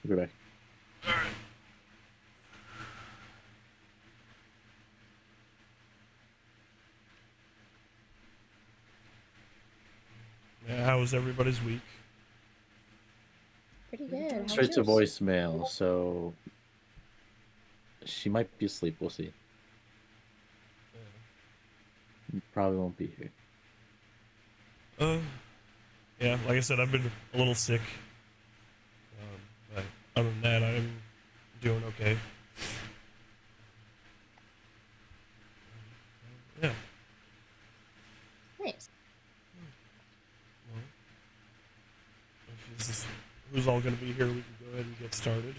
Go back. All right. Yeah, how was everybody's week? Pretty good. How was Straight to yours? voicemail, so she might be asleep. We'll see. Probably won't be here. Uh, yeah, like I said, I've been a little sick. But other than that, I'm doing okay. Yeah. Nice. Well, if this is who's all going to be here, we can go ahead and get started.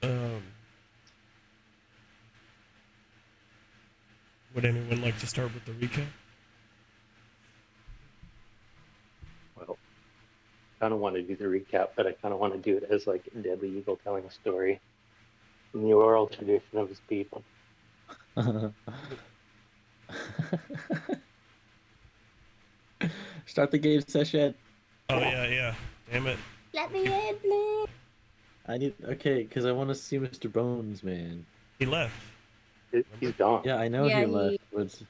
Um, would anyone like to start with the recap? Well, I kind of want to do the recap, but I kind of want to do it as like a Deadly Eagle telling a story in the oral tradition of his people. Start the game session. Oh yeah, yeah. Damn it. Let me in, please. I need because I want to see Mr. Bones, man. He left. He's Remember? gone. Yeah, I know Yeah, he left. But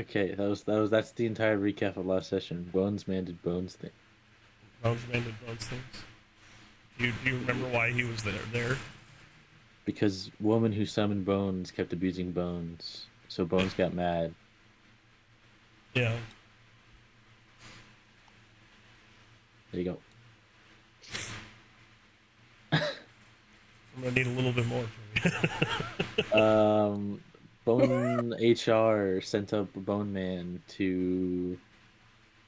okay, that's the entire recap of last session. Bones man did Bones thing. Bones Man did Bones things. Do you remember why he was there? Because woman who summoned Bones kept abusing Bones, so Bones got mad. Yeah. There you I'm gonna need a little bit more from you. go. Bone HR sent up Bone Man to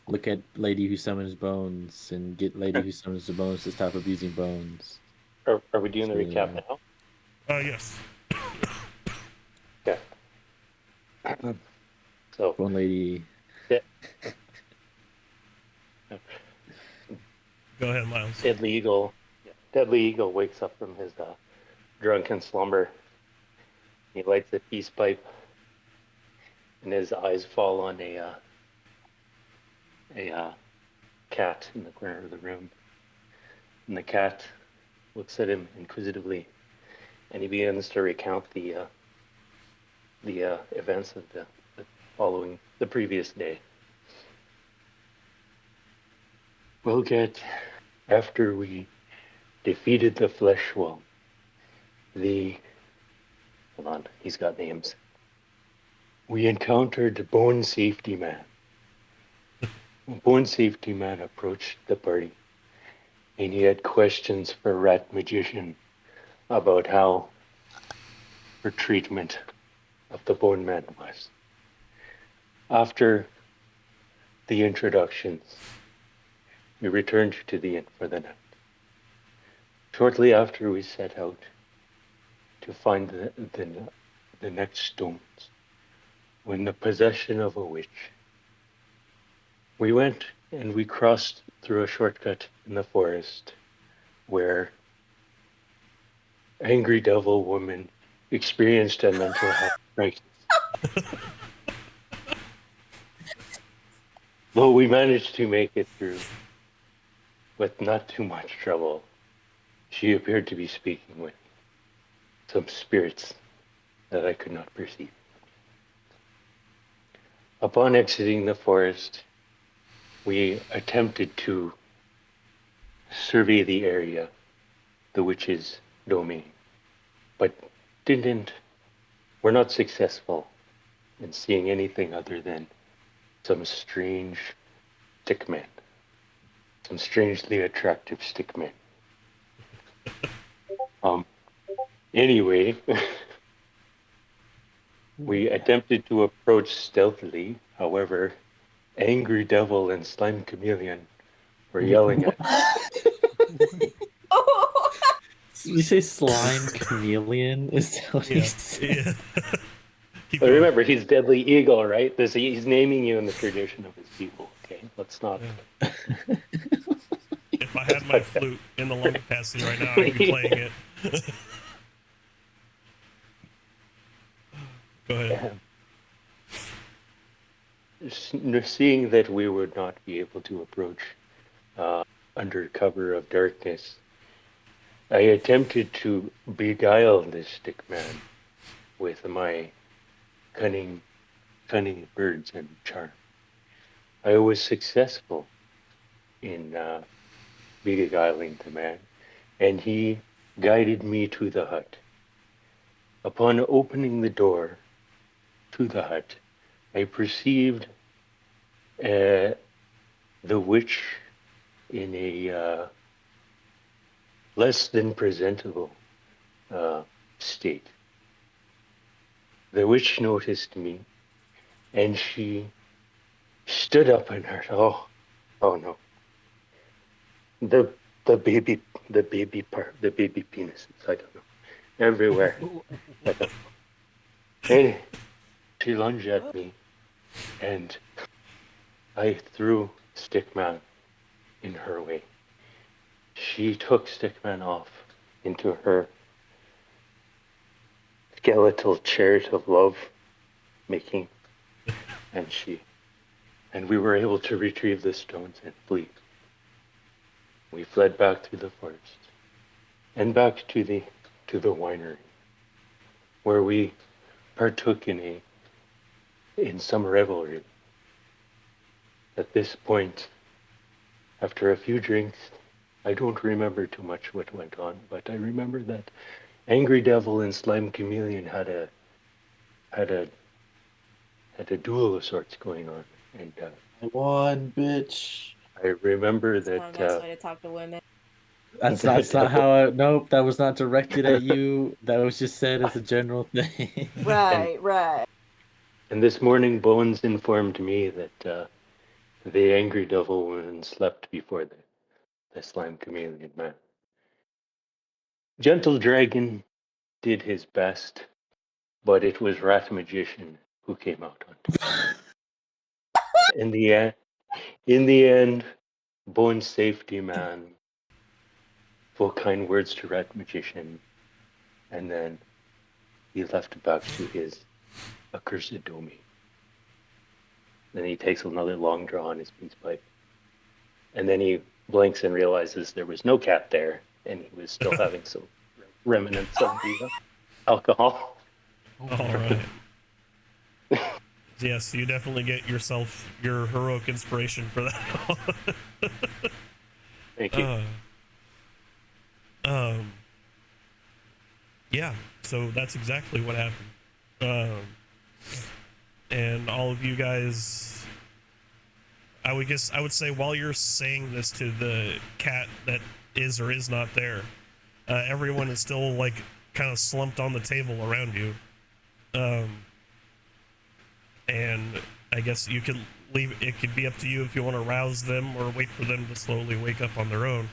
look at Lady Who Summons Bones and get Lady Who Summons the Bones to stop abusing Bones. Are we doing the recap So, now? Yes. Okay. So, Bone Lady. De- Go ahead, Miles. Deadly Eagle wakes up from his drunken slumber. He lights a peace pipe, and his eyes fall on a cat in the corner of the room. And the cat looks at him inquisitively, and he begins to recount the events of the following the previous day. We'll get after we defeated the flesh wall. The hold on, he's got names. We encountered Bone Safety Man. Bone Safety Man approached the party, and he had questions for Rat Magician about how her treatment of the Bone Man was. After the introductions, we returned to the inn for the night. Shortly after, we set out to find the next stones when the possession of a witch. We went and we crossed through a shortcut in the forest where angry devil woman experienced a mental health crisis. Though we managed to make it through with not too much trouble, she appeared to be speaking with some spirits that I could not perceive. Upon exiting the forest, we attempted to survey the area, the witch's domain, but didn't, were not successful in seeing anything other than some strange stickmen, some strangely attractive stickmen. Um, anyway, we attempted to approach stealthily. However, Angry Devil and Slime Chameleon were yelling at us. Oh, You say slime chameleon? Is that what he Yeah. said? Yeah. Keep But going. remember, he's Deadly Eagle, right? He's naming you in the tradition of his people. Okay, let's not. Yeah. If I had my flute in the lung capacity right now, I'd be playing it. Go ahead. Seeing that we would not be able to approach under cover of darkness, I attempted to beguile this stick man with my cunning words and charm. I was successful in beguiling the man, and he guided me to the hut. Upon opening the door to the hut, I perceived the witch in a less than presentable uh, state. The witch noticed me, and she stood up and heard, oh no, the the baby, the baby penises. I don't know, everywhere. I don't know. And she lunged at me, and I threw Stickman in her way. She took Stickman off into her skeletal chariot of love making, and we were able to retrieve the stones and flee. We fled back through the forest and back to the winery, where we partook in some revelry. At this point, after a few drinks, I don't remember too much what went on, but I remember that Angry Devil and Slime Chameleon had a had a had a duel of sorts going on, and I won, bitch. I remember That's not a that nice way to talk to women. That's not devil how I. Nope, that was not directed at you. That was just said as a general thing. and Right. and this morning Bones informed me that the Angry Devil woman slept before the Slime Chameleon man. Gentle Dragon did his best, but it was Rat Magician who came out on top. In the end, Bone's safety man spoke kind words to Rat Magician, and then he left back to his accursed domain. Then he takes another long draw on his peace pipe, and then he blinks and realizes there was no cat there, and he was still having some remnants of the alcohol. All right. Yes, you definitely get yourself your heroic inspiration for that. Thank you. Um, yeah, so that's exactly what happened. And all of you guys, I would say while you're saying this to the cat that is or is not there, everyone is still like kind of slumped on the table around you. And I guess you could leave. It could be up to you if you want to rouse them or wait for them to slowly wake up on their own.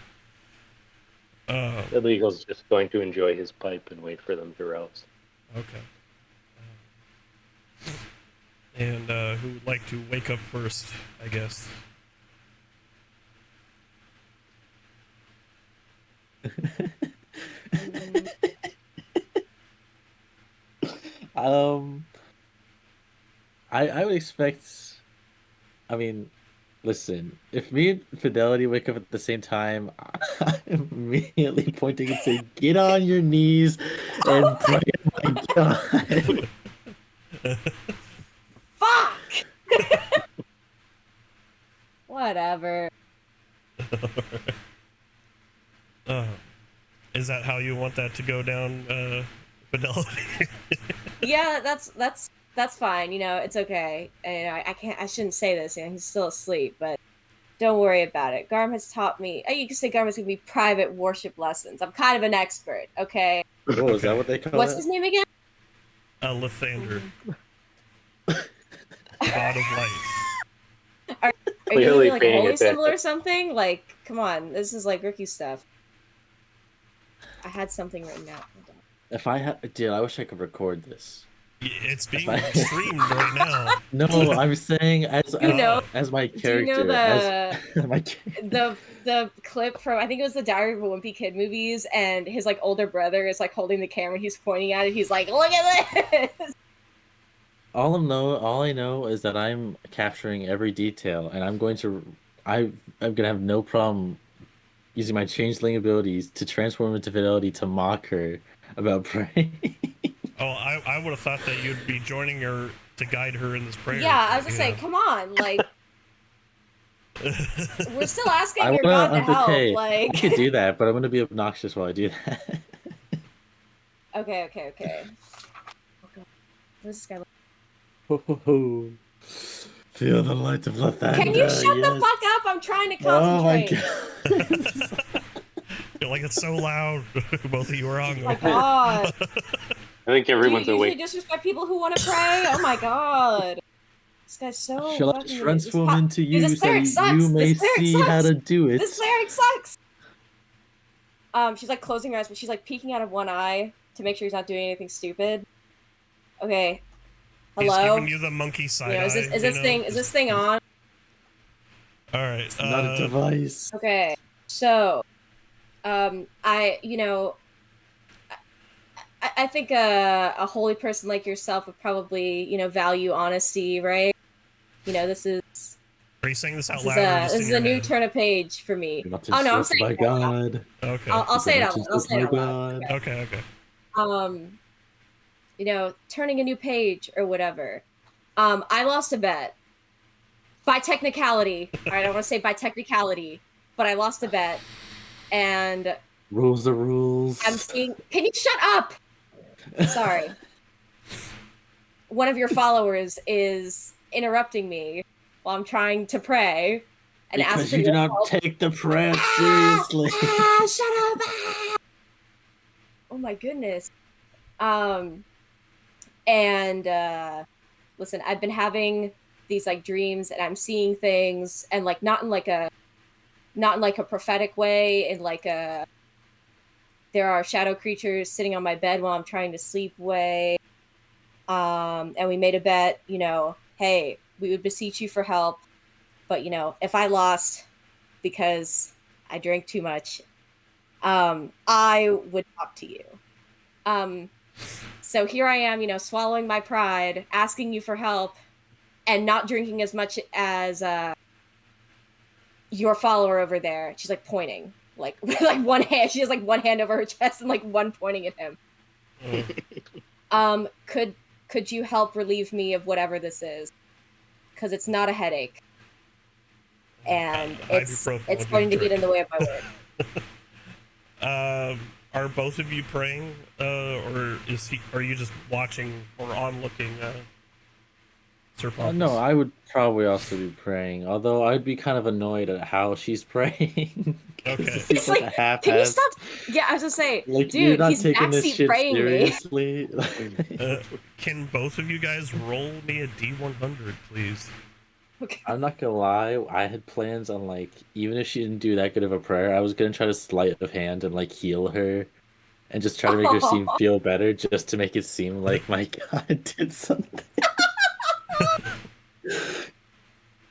The legal's just going to enjoy his pipe and wait for them to rouse. Okay. And who would like to wake up first? I guess. um, I would expect. I mean, listen, if me and Fidelity wake up at the same time, I'm immediately pointing and saying, "Get on your knees and pray." Oh my God. Fuck! Whatever. Is that how you want that to go down, Fidelity? Yeah, that's fine. You know, it's okay. And I shouldn't say this. You know, he's still asleep, but don't worry about it. Garm has taught me. You can say Garm has given me private worship lessons. I'm kind of an expert. Okay. Oh, is that what they call What's it? his name again? Lathander, god of light. Are you Clearly using like a paying holy symbol or attention. something? Like, come on, this is like rookie stuff. I had something written out. Hold on. If I had, dude, I wish I could record this. It's being I- streamed right now. No, I'm saying You know, as my do you know character, as my the clip from I think it was the Diary of a Wimpy Kid movies, and his like older brother is like holding the camera, and he's pointing at it. He's like, "Look at this." all I know is that I'm capturing every detail, and I'm gonna have no problem using my changeling abilities to transform into Fidelity to mock her about praying. Oh, I would have thought that you'd be joining her to guide her in this prayer. Yeah, I was gonna say, come on, like we're still asking I your god wanna to help. okay, Like, I could do that, but I'm gonna be obnoxious while I do that. okay. Oh god, what's this guy? Ho, ho, ho. Feel the light of Lathander. Can you shut the Yes. fuck up? I'm trying to Oh my concentrate. god. You're like, it's so loud. Both of you are on. Oh my god. I think Do you everyone's usually awake. disrespect people who want to pray? Oh my god. This guy's so Shall I fucking transform into Dude, you this so cleric sucks. you may This cleric see sucks. how to do it? This cleric sucks. She's like closing her eyes, but she's like peeking out of one eye to make sure he's not doing anything stupid. Okay. He's Hello. giving you the monkey side You know, eye. is this thing on? All right. It's not a device. Okay. So, I think a holy person like yourself would probably value honesty, right? This is Are you saying this out this loud? is or a just this in is your a new head? turn of page for me. You're not Oh no, I'm instructed saying by it out loud. God. Okay. I'll say it out loud. I'll say it out loud. Okay. Turning a new page or whatever. I lost a bet by technicality. All right, I don't want to say by technicality, but I lost a bet, and Rules are rules. I'm seeing. Can you shut up? Sorry. One of your followers is interrupting me while I'm trying to pray and ask Because for you do your not help. take the prayer seriously. Shut up! Oh my goodness. And listen, I've been having these like dreams, and I'm seeing things, and like not in like a prophetic way, in like a there are shadow creatures sitting on my bed while I'm trying to sleep way. And we made a bet, hey, we would beseech you for help, but if I lost because I drank too much, I would talk to you. So here I am, swallowing my pride, asking you for help, and not drinking as much as your follower over there. She's like pointing, like with like one hand. She has like one hand over her chest and like one pointing at him. Could you help relieve me of whatever this is? Because it's not a headache, and it's going to get in the way of my work. Are both of you praying, or are you just watching or onlooking? No, I would probably also be praying. Although I'd be kind of annoyed at how she's praying. Okay. It seems like a half-assed. Can you stop? Yeah, I was gonna say, Like, dude, you're not he's taking this backseat shit praying seriously. Can both of you guys roll me a D100, please? Okay. I'm not gonna lie, I had plans on like, even if she didn't do that good of a prayer, I was gonna try to sleight of hand and like heal her and just try to make her feel better, just to make it seem like my god did something.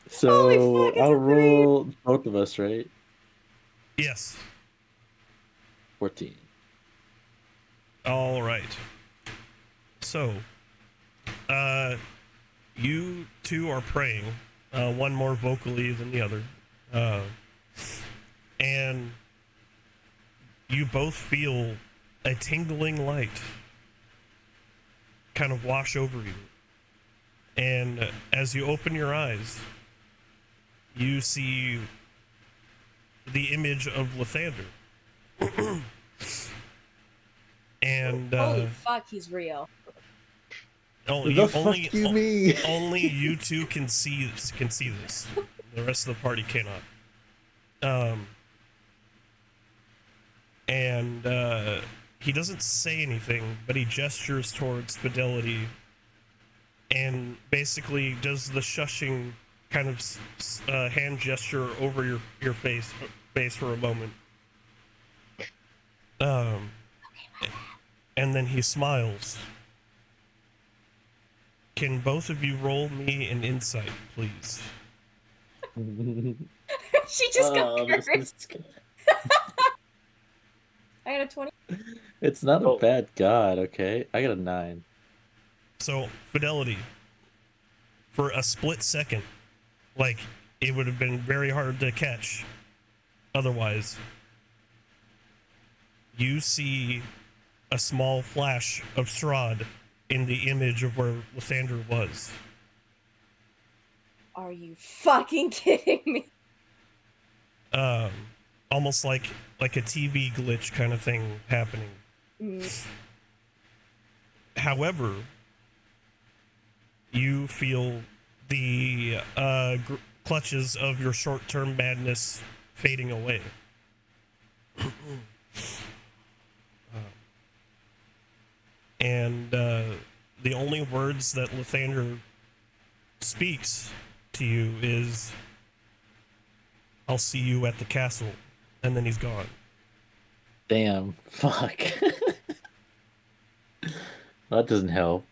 So fuck, it's I'll a three. roll both of us, right? Yes. 14. All right. So, you two are praying, one more vocally than the other, and you both feel a tingling light kind of wash over you. And as you open your eyes, you see the image of Lathander. And holy fuck, he's real. only you two can see this. The rest of the party cannot. And he doesn't say anything, but he gestures towards Fidelity and basically does the shushing kind of hand gesture over your face for a moment. And then he smiles. Can both of you roll me an insight, please? She just got cursed. I got a 20. It's not a bad god, okay? I got a 9. So, Fidelity, for a split second, like, it would have been very hard to catch otherwise, you see a small flash of Strahd in the image of where Lathander was. Are you fucking kidding me? Almost like a TV glitch kind of thing happening. However, you feel the clutches of your short-term madness fading away. And the only words that Lathander speaks to you is, "I'll see you at the castle," and then he's gone. Damn. Fuck. That doesn't help.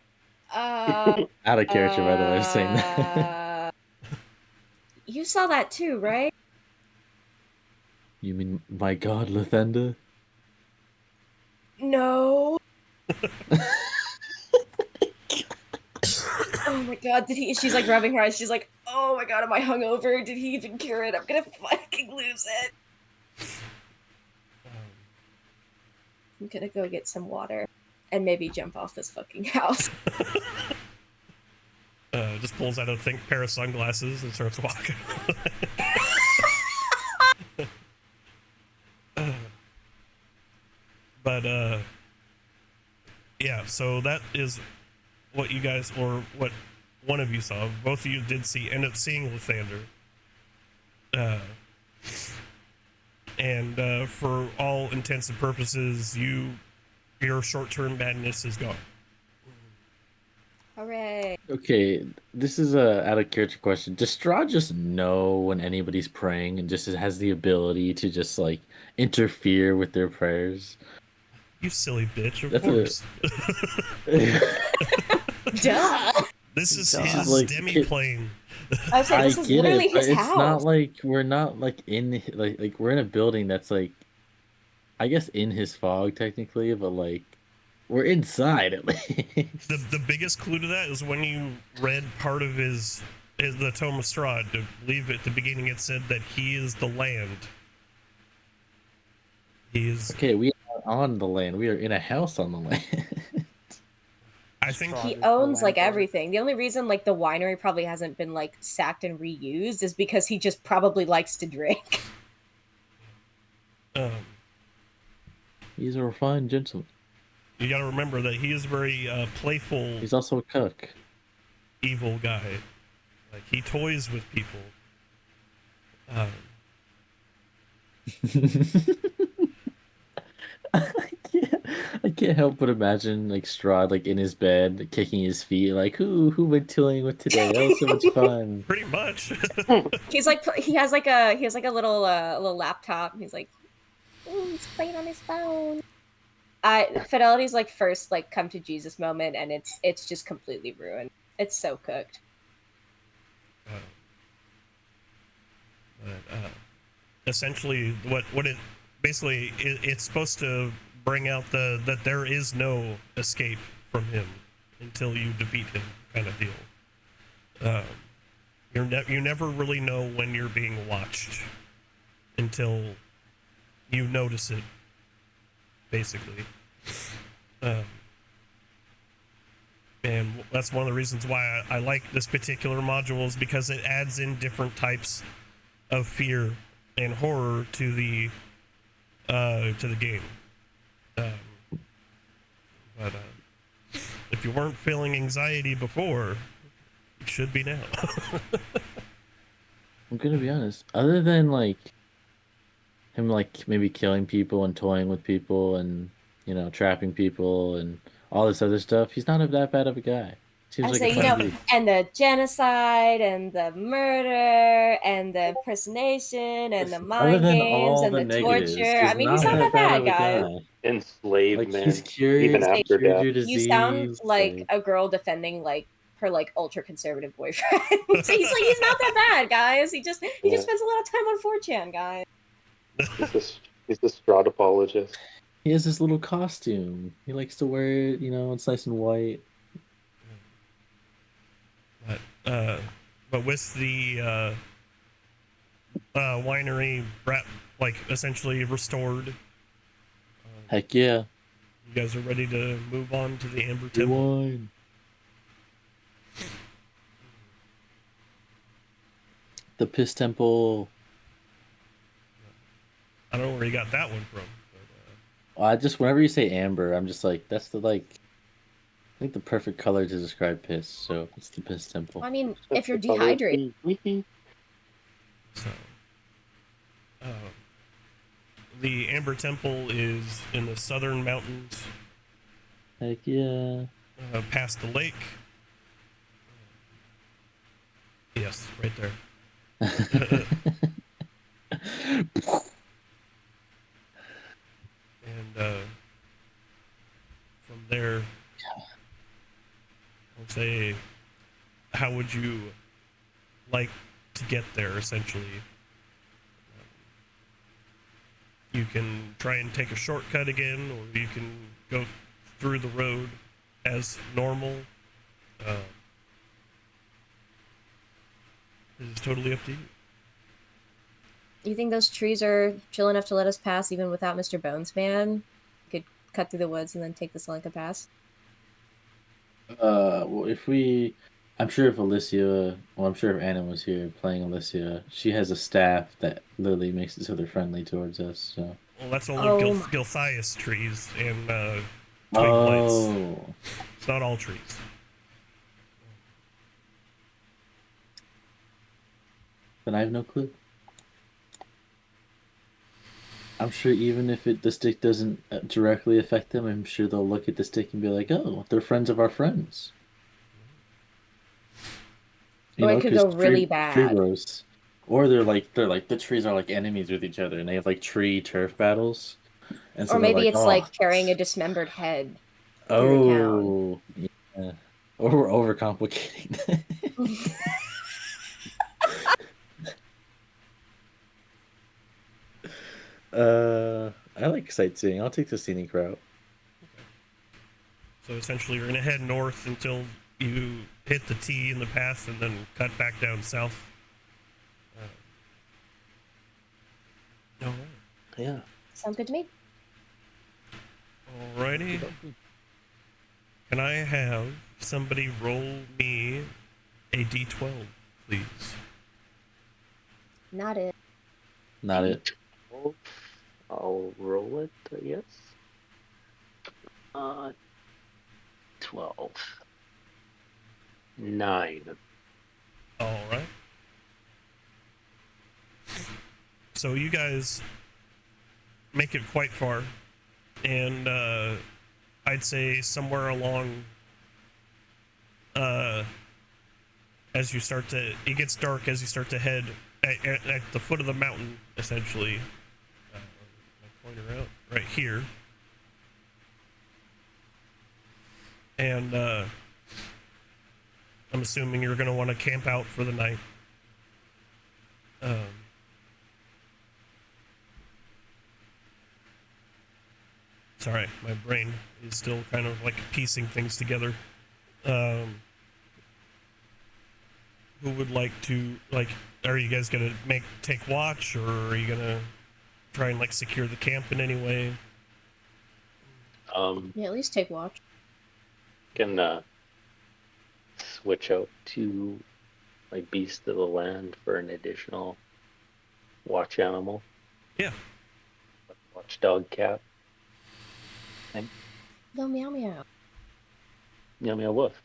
Out of character, by the way, I'm saying that. You saw that too, right? You mean, my god, Lathander? No. Oh my god, did he? She's like rubbing her eyes. She's like, oh my god, am I hungover? Did he even cure it? I'm gonna fucking lose it. I'm gonna go get some water and maybe jump off this fucking house. Just pulls out a pair of sunglasses and starts walking. But yeah, so that is what you guys, or what one of you saw. Both of you did end up seeing Lathander. And for all intents and purposes, your short-term madness is gone. Hooray. Okay, this is a out of character question. Does Strahd just know when anybody's praying and just has the ability to just like interfere with their prayers? You silly bitch, of That's course. Duh. This is Duh. his Like, demi-plane. I was like, this is get literally it, but his it's house. not like we're not like in like we're in a building that's like, I guess in his fog technically, but like we're inside at least. The biggest clue to that is when you read part of the Tome of Strahd. I believe at the beginning it said that he is the land. He is. Okay, we are on the land. We are in a house on the land. I think He owns like everything. The only reason like the winery probably hasn't been like sacked and reused is because he just probably likes to drink. He's a refined gentleman. You got to remember that he is a very playful. He's also a cook. Evil guy. Like he toys with people. I can't help but imagine like Strahd like in his bed kicking his feet like who we're toying with today. That was so much fun. Pretty much. He's like he has like a little laptop. He's like, ooh, he's playing on his phone. Fidelity's like first like come to Jesus moment, and it's just completely ruined. It's so cooked. Essentially, what it basically it's supposed to bring out that there is no escape from him until you defeat him, kind of deal. You never really know when you're being watched until you notice it, basically. And that's one of the reasons why I like this particular module, is because it adds in different types of fear and horror to the game. But if you weren't feeling anxiety before, you should be now. I'm gonna be honest. Other than like him like maybe killing people and toying with people and trapping people and all this other stuff, he's not that bad of a guy. Seems I like say, a fun dude. and the genocide and the murder and the impersonation and the mind games and the torture. I mean, he's not that bad, guys. Enslavement, like, he's cured, even after cured death. your disease. You sound like a girl defending like her like ultra conservative boyfriend. So he's not that bad, guys. He just spends a lot of time on 4chan, guys. He's a Strahd apologist. He has this little costume. He likes to wear it, it's nice and white. But with the winery like essentially restored, Heck yeah. You guys are ready to move on to the Amber Temple. Rewind. The Piss Temple. I don't know where you got that one from. I just whenever you say amber, I'm just like that's the like I think the perfect color to describe piss. So it's the Piss Temple. I mean, That's if you're the color of dehydrated, the So, uh, the Amber Temple is in the southern mountains, Heck yeah. past the lake. Yes, right there. And from there, I'll say, how would you like to get there? Essentially, you can try and take a shortcut again, or you can go through the road as normal. It's totally up to you. you think those trees are chill enough to let us pass even without Mr. Bones Man? We could cut through the woods and then take the Selenka Pass. Well, if we, I'm sure if Alicia, well, I'm sure if Anna was here playing Alicia, she has a staff that literally makes it so they're friendly towards us. So. Well, that's only Oh my. Gilthias trees and twig blights. Oh. It's not all trees. Then I have no clue. I'm sure even if the stick doesn't directly affect them, I'm sure they'll look at the stick and be like, "Oh, they're friends of our friends." You Or it know, could because go really tree bad. bros, or they're like the trees are like enemies with each other, and they have like tree turf battles, and so Or they're maybe like, it's "Oh, like carrying a dismembered head through the town. oh, yeah," or we're overcomplicating. I like sightseeing. I'll take the scenic route. So essentially, you're gonna head north until you hit the T in the path, and then cut back down south. All right. Yeah. Sounds good to me. Alrighty. Can I have somebody roll me a d12, please? Not it. Not it. D12. I'll roll it, I guess. 12. 9. All right. So you guys make it quite far, and I'd say somewhere along, as you start to, it gets dark as you start to head at the foot of the mountain, essentially. My pointer out right here, and I'm assuming you're going to want to camp out for the night. Sorry, my brain is still kind of like piecing things together. Who would like to, like, are you guys gonna take watch, or are you gonna try and like secure the camp in any way? Yeah, at least take watch. Can switch out to like Beast of the Land for an additional watch animal. Yeah. Watchdog cat. Thing. No, meow meow. Meow meow woof.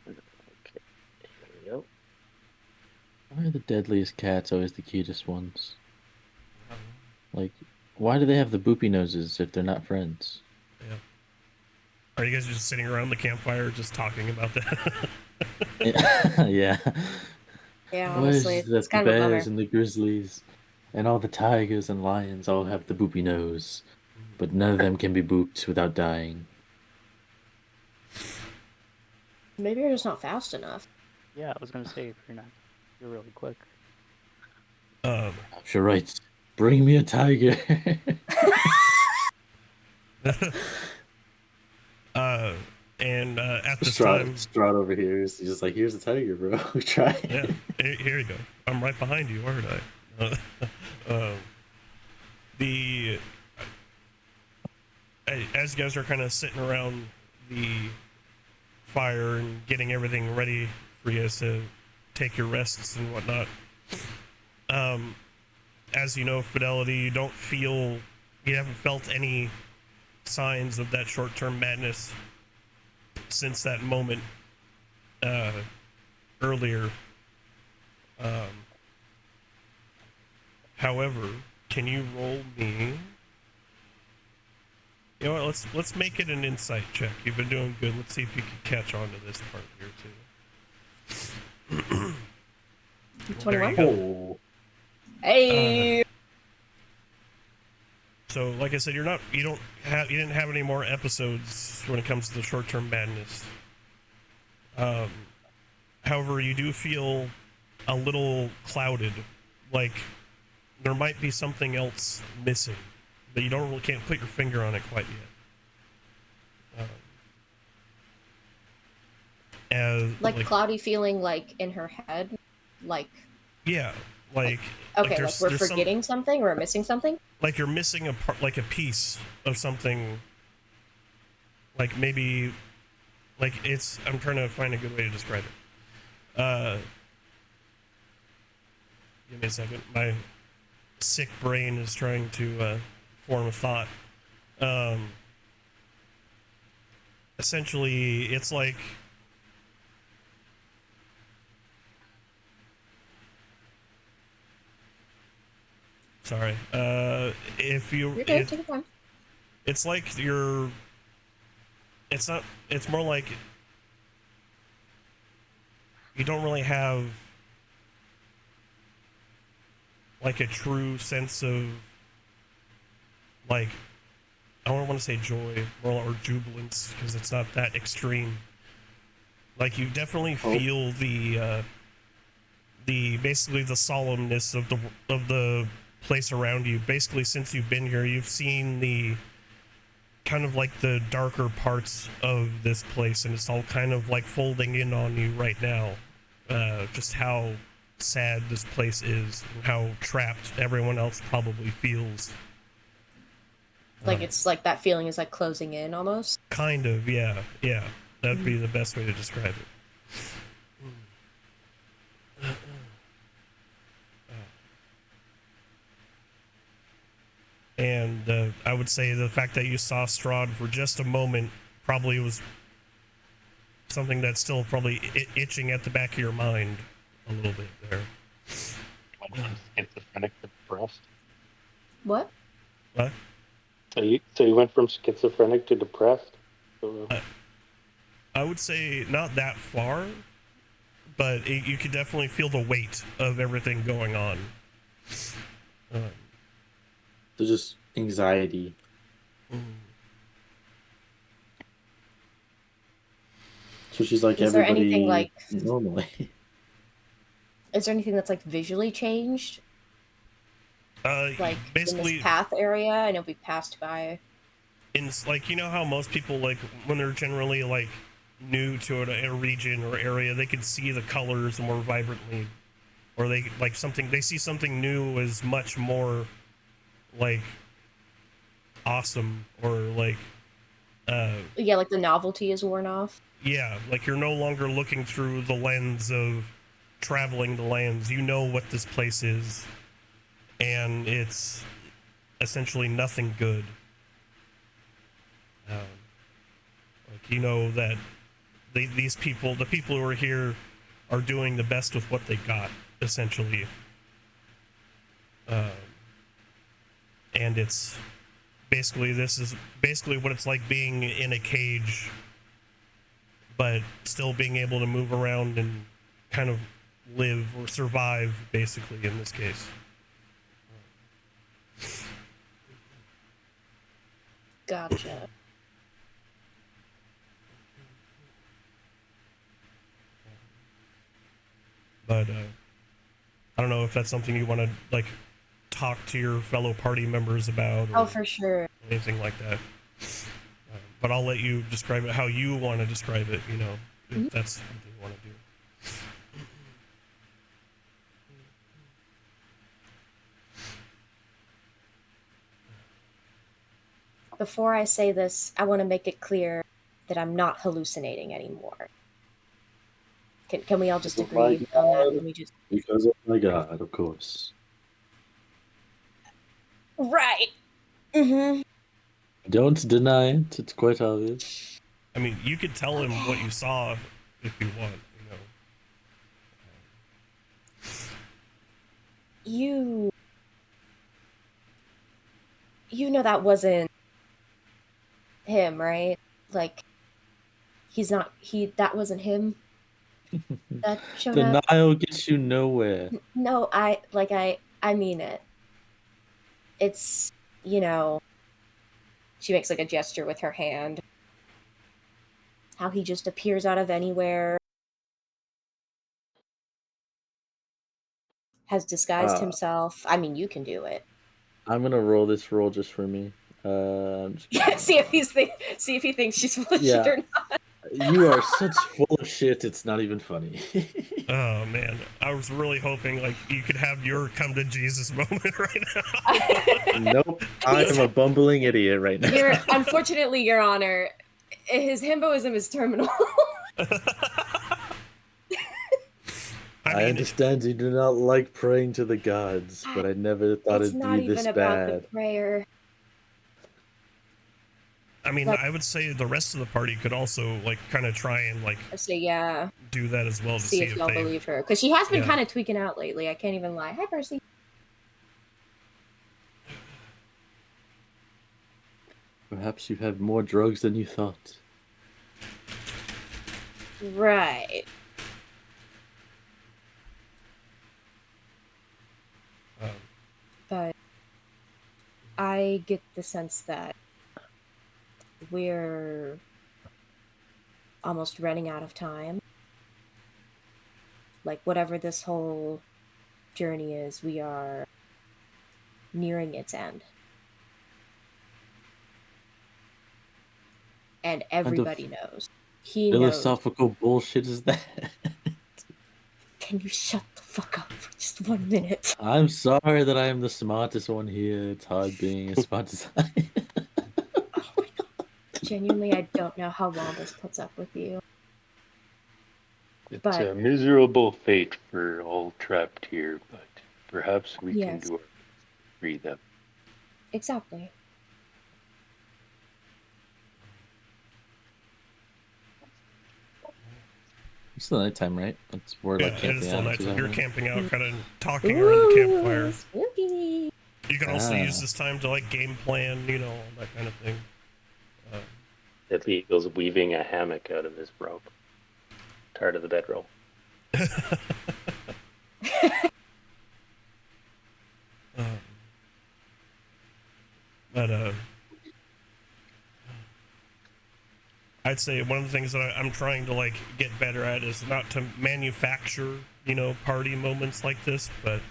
Okay, here we go. Why are the deadliest cats always the cutest ones? Like, why do they have the boopy noses if they're not friends? Yeah. Are you guys just sitting around the campfire just talking about that? Yeah. Yeah, Why honestly, is it it's that the kind of a bummer. bears and the grizzlies and all the tigers and lions all have the boopy nose, but none of them can be booped without dying? Maybe you're just not fast enough. Yeah, I was gonna say if you're really quick. You're right. Bring me a tiger. And at this Strahd, time, Strahd over here is just like, here's a tiger, bro. Try it. yeah, here you go. I'm right behind you, aren't I? um, the as you guys are kind of sitting around the fire and getting everything ready for you guys to take your rests and whatnot. As you know, Fidelity, you haven't felt any signs of that short-term madness since that moment earlier. However, can you roll me? You know what? Let's make it an insight check. You've been doing good. Let's see if you can catch on to this part here too. 21. Oh, Hey. So, like I said, you didn't have any more episodes when it comes to the short-term madness. However, you do feel a little clouded, like there might be something else missing, but you can't put your finger on it quite yet. Like cloudy feeling, like in her head, like. Yeah, like. Okay, like we're forgetting something or missing something. Like you're missing a part, like a piece of something. Like maybe, like it's. I'm trying to find a good way to describe it. Give me a second. My sick brain is trying to form a thought. Essentially, it's like. Sorry. If you're good, take your time. It's like you're. It's not. It's more like you don't really have like a true sense of like I don't want to say joy or jubilance because it's not that extreme. Like you definitely feel the basically the solemnness of the place around you. Basically, since you've been here, you've seen the kind of like the darker parts of this place, and it's all kind of like folding in on you right now. Just how sad this place is, and how trapped everyone else probably feels. Like it's like that feeling is like closing in almost. Kind of, yeah. That'd be the best way to describe it. And I would say the fact that you saw Strahd for just a moment probably was something that's still probably itching at the back of your mind a little bit there. Schizophrenic to depressed. What? What? So you went from schizophrenic to depressed? I would say not that far, but you could definitely feel the weight of everything going on. So just anxiety. So she's like Is there everybody anything like normally. Is there anything that's like visually changed? Like basically in this path area, I know we passed by. In like you know how most people like when they're generally like new to a region or area, they can see the colors more vibrantly, or they like something they see something new as much more like awesome or like yeah, like the novelty is worn off. Yeah, like you're no longer looking through the lens of traveling the lands. You know what this place is, and it's essentially nothing good. Like you know that these people, the people who are here, are doing the best with what they got, essentially. And it's basically this is basically what it's like being in a cage, but still being able to move around and kind of live or survive, basically, in this case. Gotcha. But I don't know if that's something you want to like talk to your fellow party members about. Oh, for sure. Anything like that. But I'll let you describe it how you want to describe it. You know, if that's something you want to do. before I say this, I want to make it clear that I'm not hallucinating anymore. Can we all just Oh my agree on that? God. Can we just Because of my God, of course. right? Mm-hmm. Don't deny it. It's quite obvious. I mean, you could tell him what you saw if you want, You know that wasn't him, right? Like that wasn't him that showed up. Denial gets you nowhere. No, I mean it. It's, you know, she makes like a gesture with her hand. How he just appears out of anywhere, has disguised Uh, himself. I mean, you can do it. I'm gonna roll this roll just for me. I'm just gonna... see if he thinks she's full of shit Yeah. or not. You are such full of shit, it's not even funny. Oh man, I was really hoping like you could have your come to Jesus moment right now. Nope, I am a bumbling idiot right now. Unfortunately, Your Honor, his himboism is terminal. I understand you do not like praying to the gods, but I never thought It's it'd not be even this about the bad. prayer. I mean, Like- I would say the rest of the party could also like kind of try and like So yeah, do that as well to see if y'all they believe her, because she has been Yeah. kind of tweaking out lately. I can't even lie. Hi, Percy. Perhaps you have more drugs than you thought. Right. But I get the sense that we're almost running out of time. Like, whatever this whole journey is, we are nearing its end. And everybody knows. He knows. Philosophical bullshit is that? Can you shut the fuck up for just 1 minute? I'm sorry that I am the smartest one here. It's hard being as smart as I am. Oh my God. Genuinely, I don't know how long this puts up with you. It's But- a miserable fate for all trapped here, but perhaps we can Yes. do our best to free them. Exactly. It's still nighttime, right? It's we're Yeah, like it camping is still out. night. too, So you're right? camping out, kind of talking around the campfire. Spooky. You can also use Ah. this time to like game plan, all that kind of thing. Deadly Eagle's weaving a hammock out of his rope. Tired of the bedroll. But I'd say one of the things that I'm trying to like get better at is not to manufacture, party moments like this. But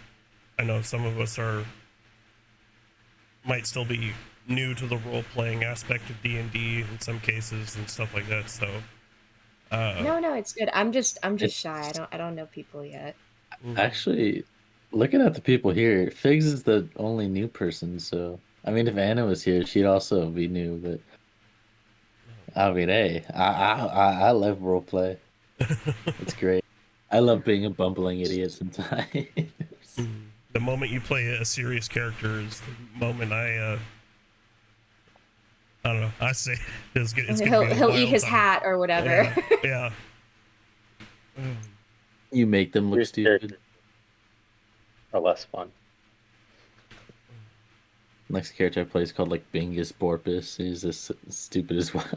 I know some of us might still be new to the role playing aspect of D&D in some cases and stuff like that. So No, it's good. I'm just It's- shy. I don't know people yet. Actually, looking at the people here, Figs is the only new person. So I mean, if Anna was here, she'd also be new. But I mean, hey, I love roleplay. It's great. I love being a bumbling idiot sometimes. the moment you play a serious character is the moment I don't know. I say it's gonna be a He'll wild eat his time. hat or whatever. Yeah. You make them look Your stupid. characters are less fun. Next character I play is called like Bingus Borpus. He's just stupid as well.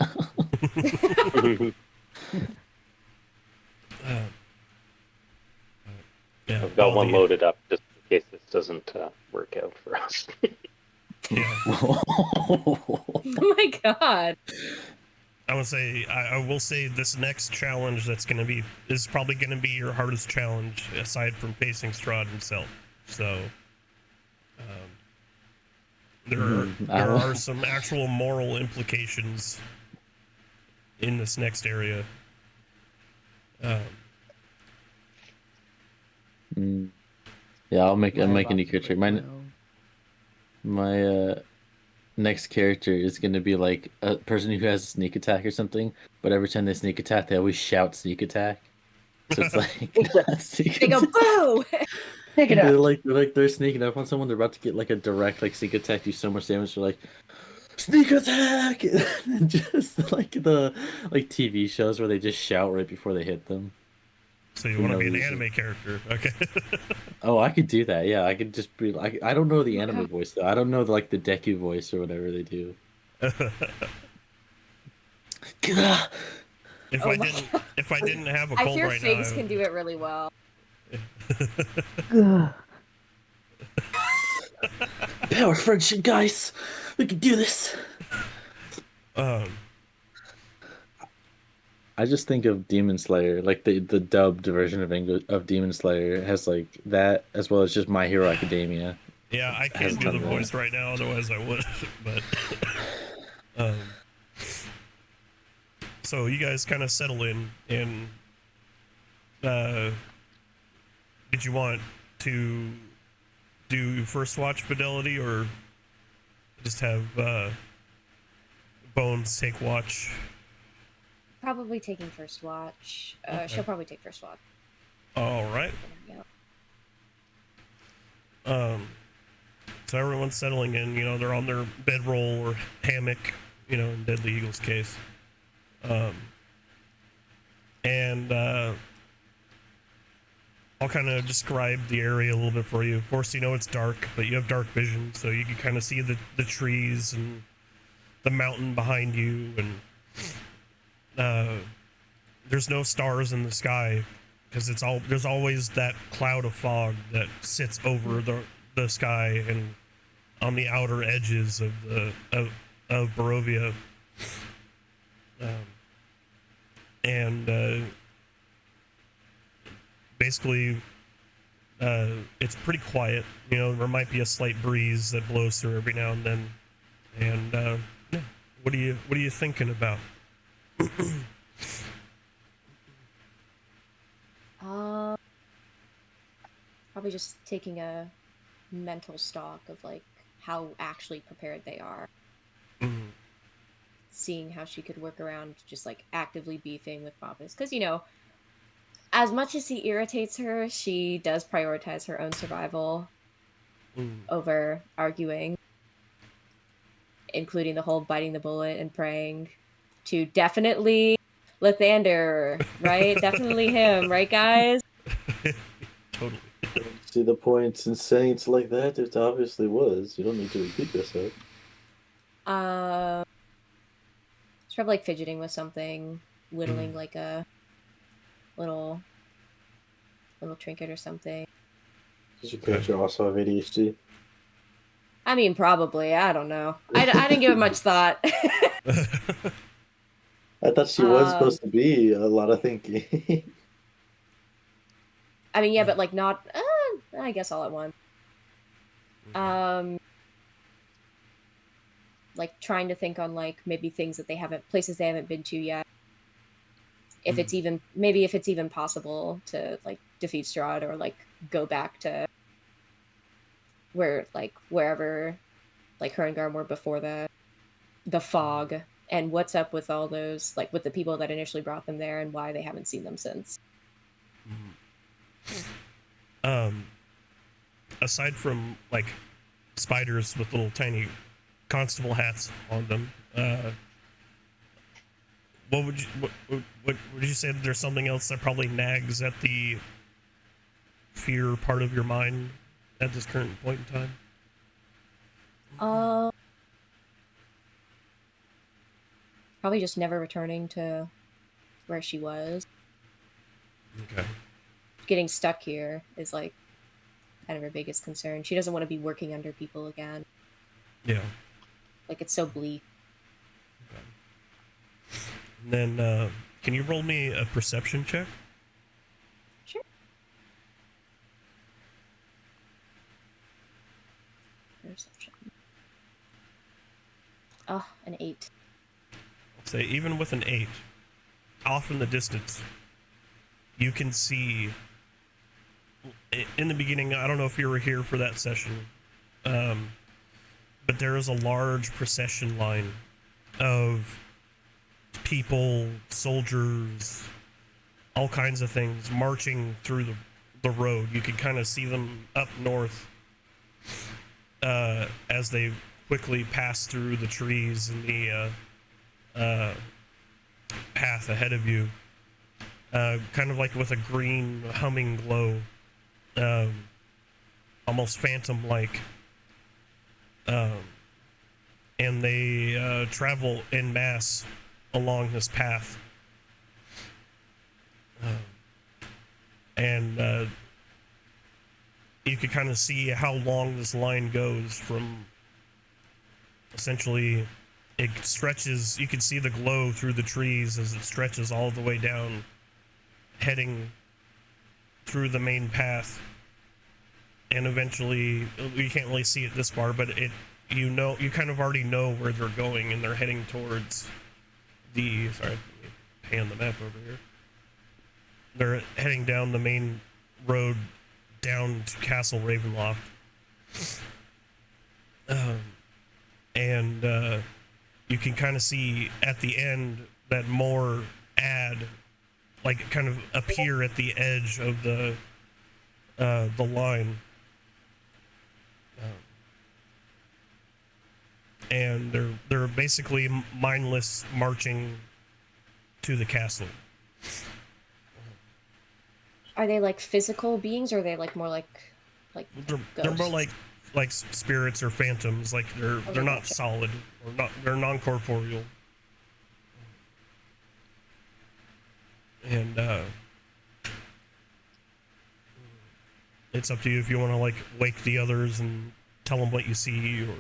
Yeah. I've got all one the- loaded up just in case this doesn't work out for us. Yeah. Oh my God. I would say I will say this next challenge is probably gonna be your hardest challenge aside from facing Strahd himself. So there are some actual moral implications in this next area. Yeah, I'm making a new character. My next character is gonna be like a person who has a sneak attack or something, but every time they sneak attack, they always shout sneak attack. So it's like sneak They go attack. boo. Take it out. They're sneaking up on someone. They're about to get like a direct like sneak attack, do so much damage. They're like sneak attack, and just like the like TV shows where they just shout right before they hit them. So you For want to no be an reason. anime character? Okay. Oh, I could do that. Yeah, I could just be like, I don't know the Okay. anime voice though. I don't know like the Deku voice or whatever they do. Gah! Oh my God. if I didn't have a I cold fear right Figs now, can do it really well. Power friendship, guys. We can do this. um, I just think of Demon Slayer, like the dubbed version of English of Demon Slayer has like that, as well as just My Hero Academia yeah, I has a can't do ton the of voice that. right now, otherwise I would. But um, so you guys kind of settle in, and did you want to do first watch fidelity or just have Bones take watch? Probably taking first watch. Okay. She'll probably take first watch. All right. Yeah. So everyone's settling in. You know, they're on their bedroll or hammock. You know, in Deadly Eagle's case. And I'll kind of describe the area a little bit for you. Of course, you know it's dark, but you have dark vision, so you can kind of see the trees and the mountain behind you, and there's no stars in the sky because there's always that cloud of fog that sits over the sky and on the outer edges of of Barovia. And basically, it's pretty quiet. You know, there might be a slight breeze that blows through every now and then. And yeah, what are you thinking about? Probably just taking a mental stock of like how actually prepared they are. Mhm. Seeing how she could work around just like actively beefing with Pappas. Because, you know, as much as he irritates her, she does prioritize her own survival over arguing, including the whole biting the bullet and praying to definitely Lathander, right? Definitely him, right, guys? Totally. See the points in saying it's like that? It obviously was. You don't need to repeat yourself. It's probably like fidgeting with something, whittling like a little trinket or something. Does your character also have ADHD? I mean, probably. I don't know. I didn't give it much thought. I thought she was supposed to be a lot of thinking. I mean, yeah, but like not. I guess all at once. Like trying to think on like maybe things that places they haven't been to yet. If it's even possible to like defeat Strahd or like go back to wherever like her and Garm were before the fog, and what's up with all those like with the people that initially brought them there and why they haven't seen them since. Aside from like spiders with little tiny constable hats on them, what would you say that there's something else that probably nags at the fear part of your mind at this current point in time? Probably just never returning to where she was. Okay. Getting stuck here is like kind of her biggest concern. She doesn't want to be working under people again. Yeah. Like it's so bleak. Okay. And then, can you roll me a perception check? Sure. Perception. Oh, an 8. Say even with an 8, off in the distance, you can see. In the beginning, I don't know if you were here for that session, but there is a large procession line of people, soldiers, all kinds of things marching through the road. You can kind of see them up north as they quickly pass through the trees and the path ahead of you. Kind of like with a green humming glow, almost phantom-like. And they travel en masse along this path. And you can kind of see how long this line goes from essentially it stretches. You can see the glow through the trees as it stretches all the way down, heading through the main path. And eventually, you can't really see it this far, but you kind of already know where they're going, and they're heading towards the, sorry, let me pan the map over here. They're heading down the main road down to Castle Ravenloft. And you can kind of see at the end that more like kind of appear at the edge of the line. And they're basically mindless marching to the castle. Are they like physical beings, or are they like more like They're more like spirits or phantoms. Like they're not gotcha. solid, or not, they're non-corporeal. And it's up to you if you want to like wake the others and tell them what you see, or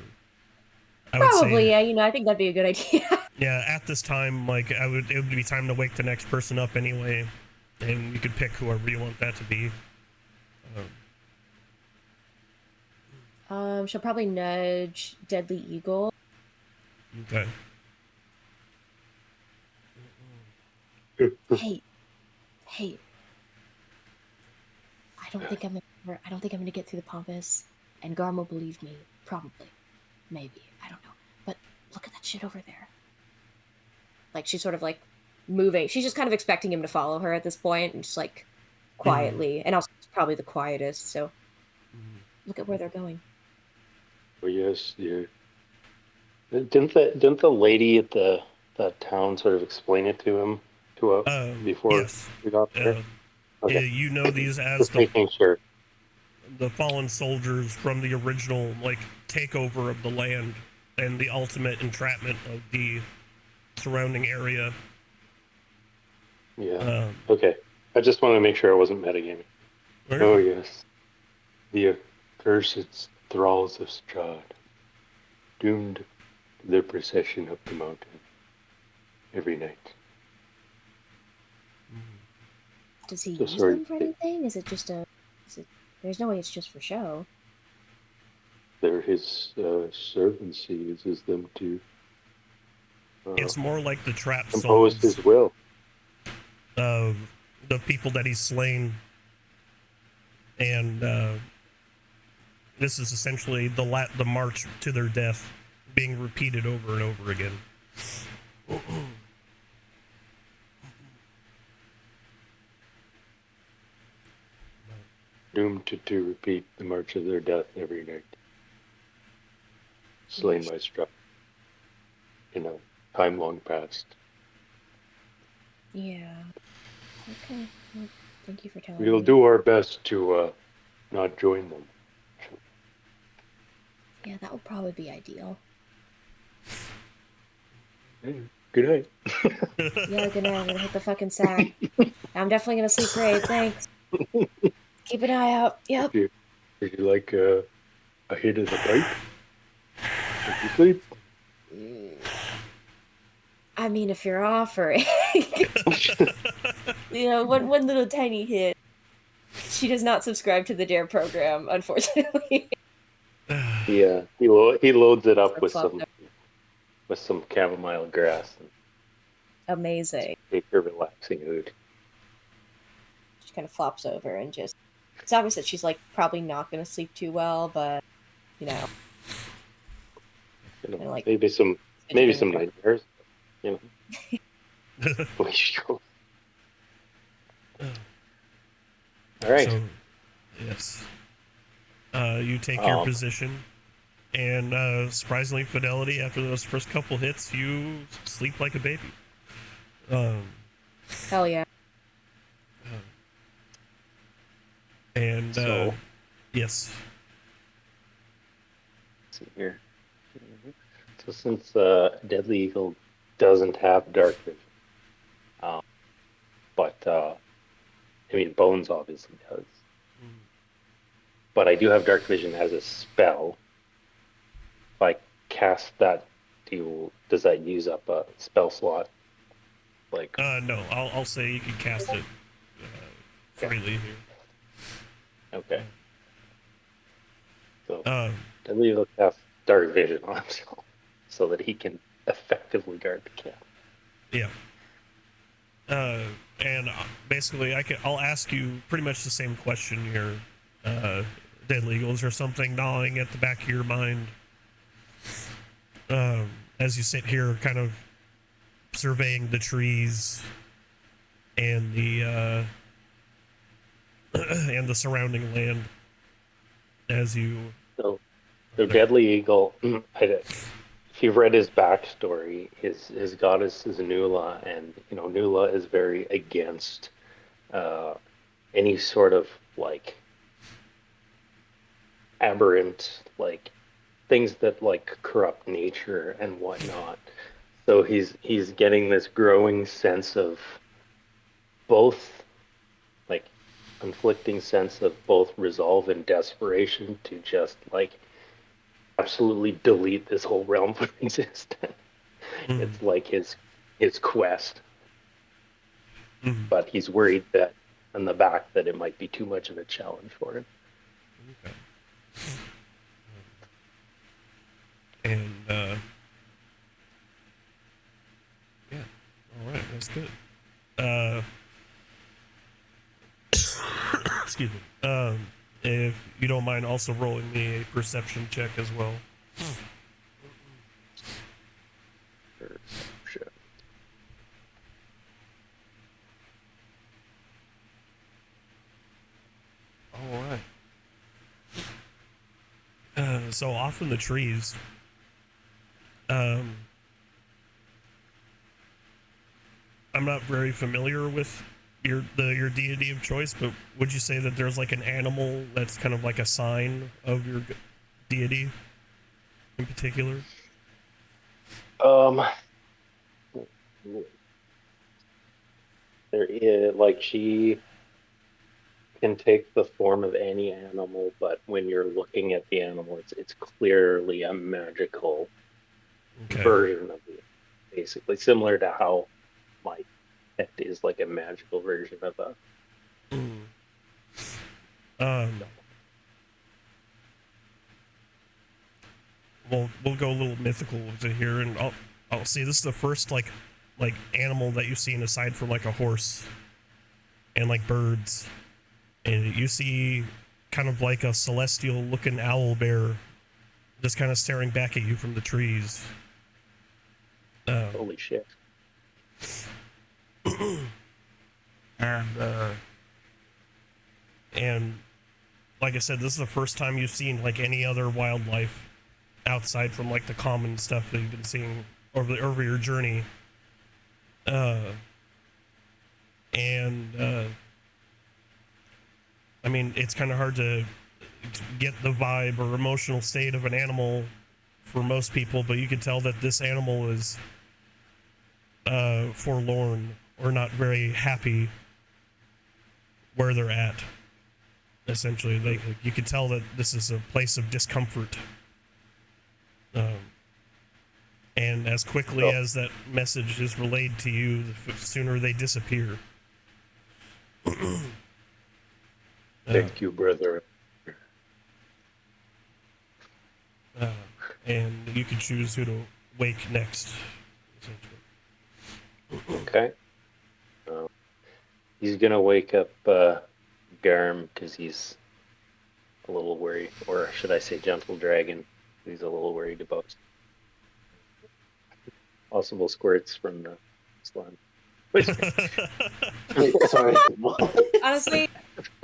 I would Probably, say, yeah. You know, I think that'd be a good idea. yeah, at this time, like it would be time to wake the next person up anyway, and you could pick whoever you want that to be. She'll probably nudge Deadly Eagle. Okay. Hey. I don't think I'm gonna get through the Pompous, and Garm will believe me. Probably, maybe, I don't know. But look at that shit over there. Like she's sort of like moving. She's just kind of expecting him to follow her at this point, and just like quietly, and also it's probably the quietest. So look at where they're going. Oh yes, yeah. Didn't the lady at that town sort of explain it to him before Yes. we got there? Okay. Yeah, you know these as Just making sure. the fallen soldiers from the original like takeover of the land and the ultimate entrapment of the surrounding area. Yeah. Okay. I just wanted to make sure I wasn't metagaming. Oh yes. The accursed thralls of Strahd, doomed to their procession up the mountain every night. Does he So use sorry. them for anything? Is it just a? There's no way it's just for show. They're his servants. He uses them to It's more like the trap impose souls his will. of the people that he's slain, and this is essentially the march to their death being repeated over and over again. Doomed to repeat the march of their death every night. Slain by Strahd. Time long past. Yeah. Okay. Well, thank you for telling We'll me. do our best to not join them. Yeah, that would probably be ideal. Hey, good night. Yeah, good night. I'm gonna hit the fucking sack. I'm definitely gonna sleep great. Thanks. Keep an eye out. Yep. Would you like a hit of the pipe? Did you sleep? I mean, if you're offering, one little tiny hit. She does not subscribe to the Dare program, unfortunately. Yeah, he loads it up with Flop some chamomile grass and Amazing. take a relaxing mood. She kind of flops over and just. It's obvious that she's like probably not going to sleep too well, but You know, And like maybe some fidgeting with her. nightmares. You know, we should go. All right. So, yes. You take your Um, position, and surprisingly, Fidelity, after those first couple hits, you sleep like a baby. Um, Hell yeah. and so yes. let's see here. So since Deadly Eagle doesn't have dark vision, um, but I mean Bones obviously does. But I do have dark vision as a spell. If I cast that, does that use up a spell slot? Like, No, I'll say you can cast it okay, freely here. okay. So Um, Deadly Eagle casts dark vision on himself so that he can effectively guard the camp. yeah. And basically, I'll ask you pretty much the same question here. Deadly Eagle, is there something gnawing at the back of your mind as you sit here, kind of surveying the trees and the and the surrounding land as you? So, Deadly Eagle, if you've read his backstory, his goddess is Nula, and Nula is very against uh, any sort of like aberrant like things that like corrupt nature and whatnot. So he's getting this growing sense of both like conflicting sense of both resolve and desperation to just like absolutely delete this whole realm from existence. Mm, It's like his quest, mm, but he's worried that in the back that it might be too much of a challenge for him. okay. And yeah, all right, that's good. Uh, excuse me. If you don't mind also rolling me a perception check as well. Perception. All right. So off in the trees, um, I'm not very familiar with your deity of choice, but would you say that there's like an animal that's kind of like a sign of your deity in particular? Um, there is like she can take the form of any animal, but when you're looking at the animal, it's clearly a magical Okay. version of it, basically similar to how my pet is like a magical version of a. Mm. Um, we'll go a little mythical with it here, and I'll see. This is the first like animal that you've seen aside from like a horse and like birds, and you see kind of like a celestial looking owl bear just kind of staring back at you from the trees. Um, Holy shit! and and like I said, this is the first time you've seen like any other wildlife outside from like the common stuff that you've been seeing over your journey. Uh, and I mean, it's kind of hard to get the vibe or emotional state of an animal for most people, but you can tell that this animal is forlorn or not very happy where they're at. Essentially, you can tell that this is a place of discomfort. Um, and as quickly So as that message is relayed to you, the sooner they disappear. thank you, brother. Uh, and you can choose who to wake next. Okay. Um, he's gonna wake up Garm because he's a little worried, or should I say, Gentle Dragon? He's a little worried about possible squirts from the slime. Which Wait, sorry, what? Honestly,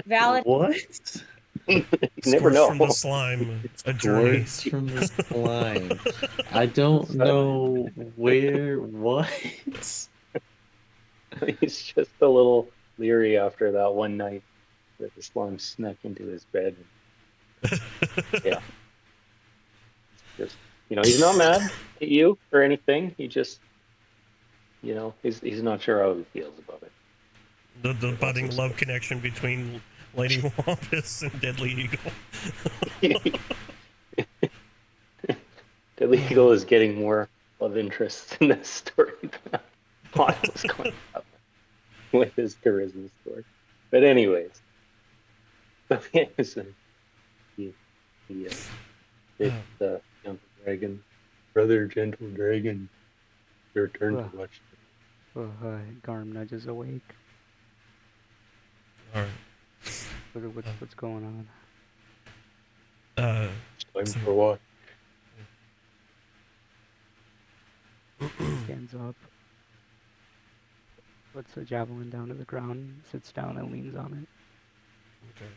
valid. What? you never Squirts from the know. slime, a journey. Squirts from the slime. I don't know where, what? He's just a little leery after that one night that the slime snuck into his bed. Yeah, just he's not mad at you or anything. He just he's not sure how he feels about it. The He wants some budding love space. connection between Lady Wampus and Deadly Eagle. The Eagle is getting more love interest in this story than I thought it was going to happen with his charisma story. But anyways, so he it's gentle dragon, brother gentle dragon. Your turn to Ugh. watch. Garm nudges awake. All right. What's going on? Time So- for a walk. Stands up, puts a javelin down to the ground, sits down and leans on it. Okay.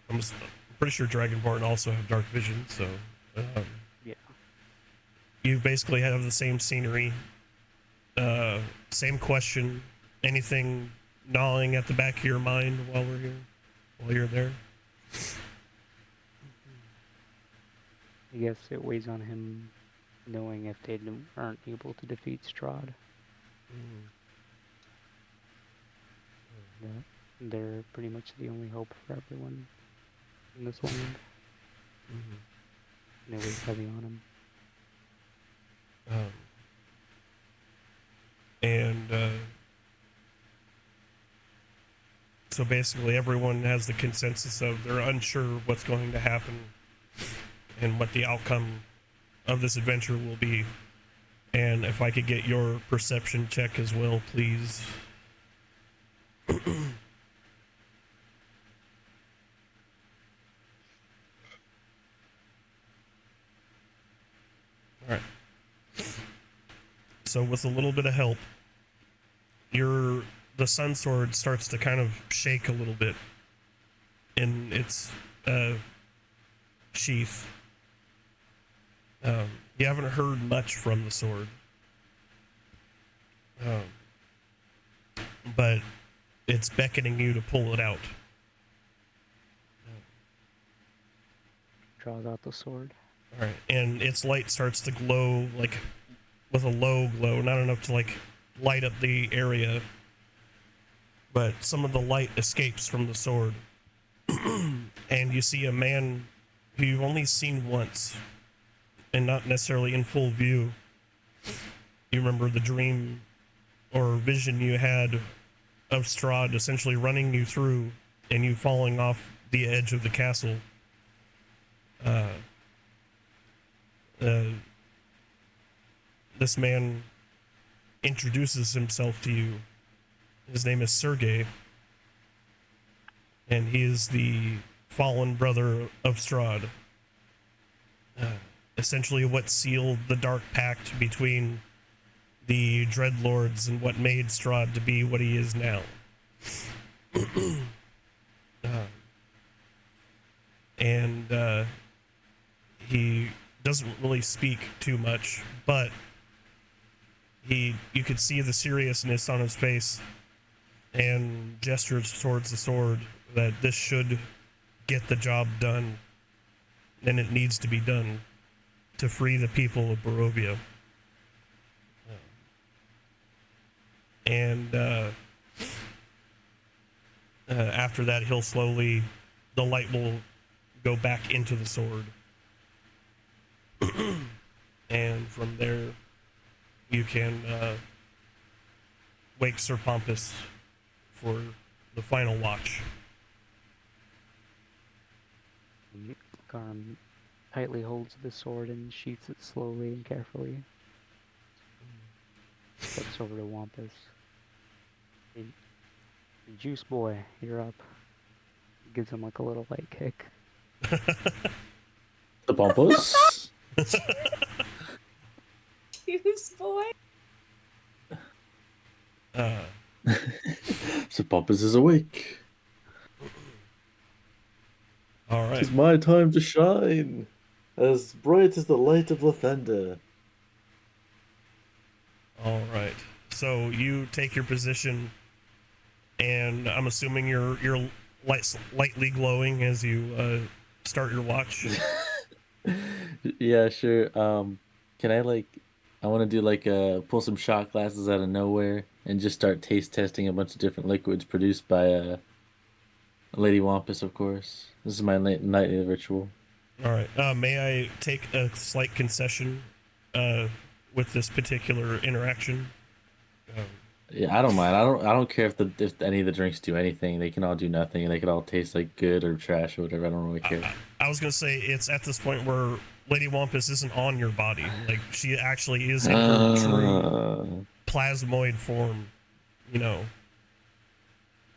I'm pretty sure Dragonborn also have dark vision, so Yeah. you basically have the same scenery, same question. Anything gnawing at the back of your mind while you're there? I guess it weighs on him knowing if they aren't able to defeat Strahd, that they're pretty much the only hope for everyone in this land. And it weighs heavy on him. So basically, everyone has the consensus of they're unsure what's going to happen and what the outcome of this adventure will be. And if I could get your perception check as well, please. All right. So with a little bit of help, the sun sword starts to kind of shake a little bit in its sheath. You haven't heard much from the sword, but it's beckoning you to pull it out. Draws out the sword. All right, and its light starts to glow like with a low glow, not enough to like light up the area, but some of the light escapes from the sword, and you see a man who you've only seen once, and not necessarily in full view. You remember the dream or vision you had of Strahd essentially running you through, and you falling off the edge of the castle. This man introduces himself to you. His name is Sergei, and he is the fallen brother of Strahd. Essentially what sealed the dark pact between the Dreadlords and what made Strahd to be what he is now. And he doesn't really speak too much, but you could see the seriousness on his face and gestures towards the sword that this should get the job done, and it needs to be done to free the people of Barovia. And after that, the light will go back into the sword. And from there, you can wake Sir Pompous for the final watch. Garm tightly holds the sword and sheaths it slowly and carefully. Steps over to Wampus. Hey, Juice boy, you're up. Gives him like a little light kick. The Bumpus. Fuse boy. Uh, So Bumpus is awake. all right. Tis my time to shine, as bright as the light of Lathander. All right. So you take your position, and I'm assuming you're lightly glowing as you start your watch. Yeah, sure. Can I I want to do pull some shot glasses out of nowhere and just start taste testing a bunch of different liquids produced by Lady Wampus, of course. This is my nightly ritual. All right. May I take a slight concession uh, with this particular interaction? Um, Yeah, I don't mind. I don't care if any of the drinks do anything. They can all do nothing, and they can all taste like good or trash or whatever. I don't really care. I was gonna say it's at this point where Lady Wampus isn't on your body. Like she actually is in her true plasmoid form, you know.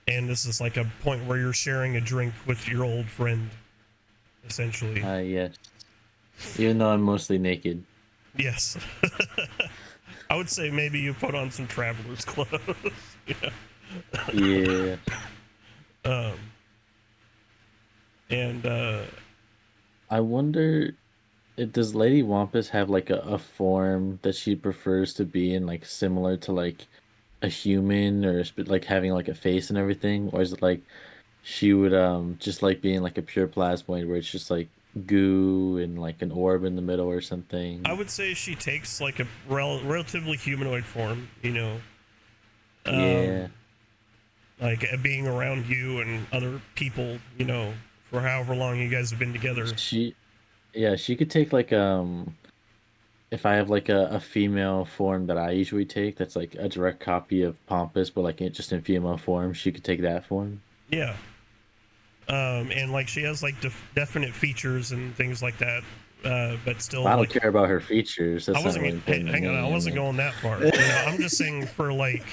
And this is like a point where you're sharing a drink with your old friend, essentially. Yes. Even though I'm mostly naked. Yes. I would say maybe you put on some traveler's clothes. Yeah. Um. And I wonder, does Lady Wampus have like a form that she prefers to be in, like similar to like a human or like having like a face and everything, or is it like she would just like being like a pure plasmoid where it's just like goo and like an orb in the middle or I something? would say she takes like a relatively humanoid form, you know. Yeah. Like being around you and other people, you know, for however long you guys have been together. She yeah, she could take if I have like a female form that I usually take, that's like a direct copy of Pompous, but like just in female form, she could take that form. Yeah. And like she has like definite features and things like that, but still I don't like care about her features. I That's not wasn't really important to hang on, I me. I wasn't mean, going that far. You know, I'm just saying for like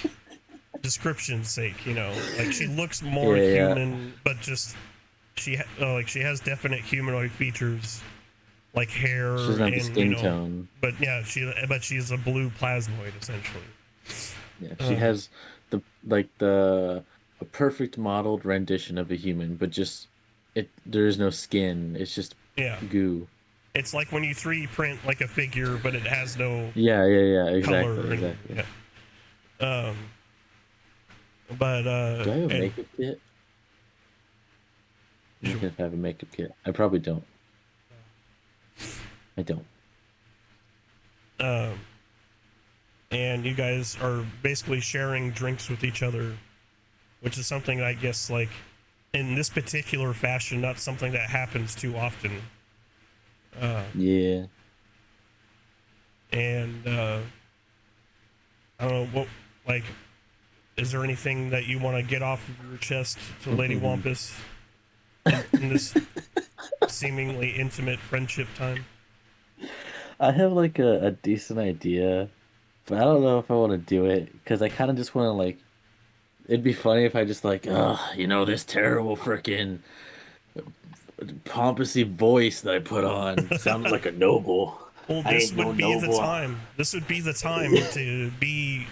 description's sake, you know, like she looks more yeah, yeah. human, but just like she has definite humanoid features, like hair She doesn't have the and you skin know, tone. but yeah, she's a blue plasmoid essentially. Yeah, she Um, has the a perfect modeled rendition of a human, but just there is no skin. It's just yeah, goo. it's like when you 3D print like a figure, but it has no Yeah, yeah, yeah. Exactly, color and exactly. yeah. Um, but Do I have a and makeup kit? I'm sure. looking if I have a makeup kit. I probably don't. I don't. Um, and you guys are basically sharing drinks with each other, which is something I guess like in this particular fashion, not something that happens too often. Yeah. And I don't know what like. Is there anything that you want to get off of your chest to Lady Wampus in this seemingly intimate friendship time? I have like a decent idea, but I don't know if I want to do it because I kind of just want to it'd be funny if I just this terrible freaking pompousy voice that I put on sounded like a noble. Well, I this ain't no would be the noble. time. This would be the time to be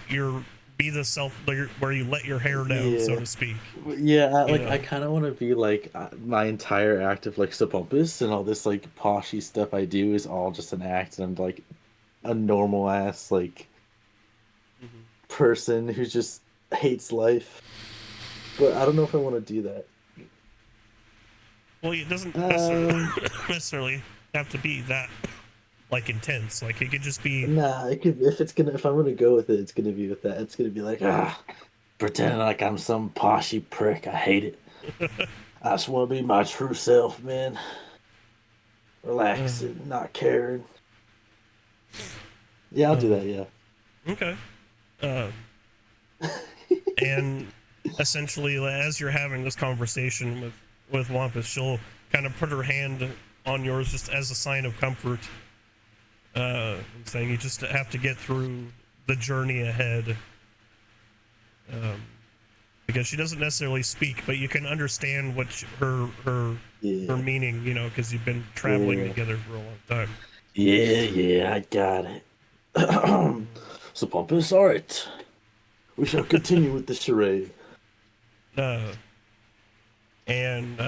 the self where you let your hair down, so Yeah. to speak. Yeah, You I know. kind of want to be like my entire act of like Pompous and all this like poshy stuff I do is all just an act, and I'm like a normal ass like Mhm. person who just hates life. But I don't know if I want to do that. Well, it doesn't Um, necessarily have to be that like intense. Like it could just be. nah, if I'm gonna go with it, it's gonna be with that. It's gonna be like pretending like I'm some poshy prick. I hate it. I just want to be my true self, man. Relaxing, not caring. Yeah, I'll do that. Yeah. Okay. Uh, and essentially, as you're having this conversation with Wampus, she'll kind of put her hand on yours just as a sign of comfort, saying you just have to get through the journey ahead, because she doesn't necessarily speak, but you can understand what her Yeah. meaning, you know, because you've been traveling Yeah. together for a long time. Yeah, I got it. So, Pompous, all right. We shall continue with the charade. Uh, and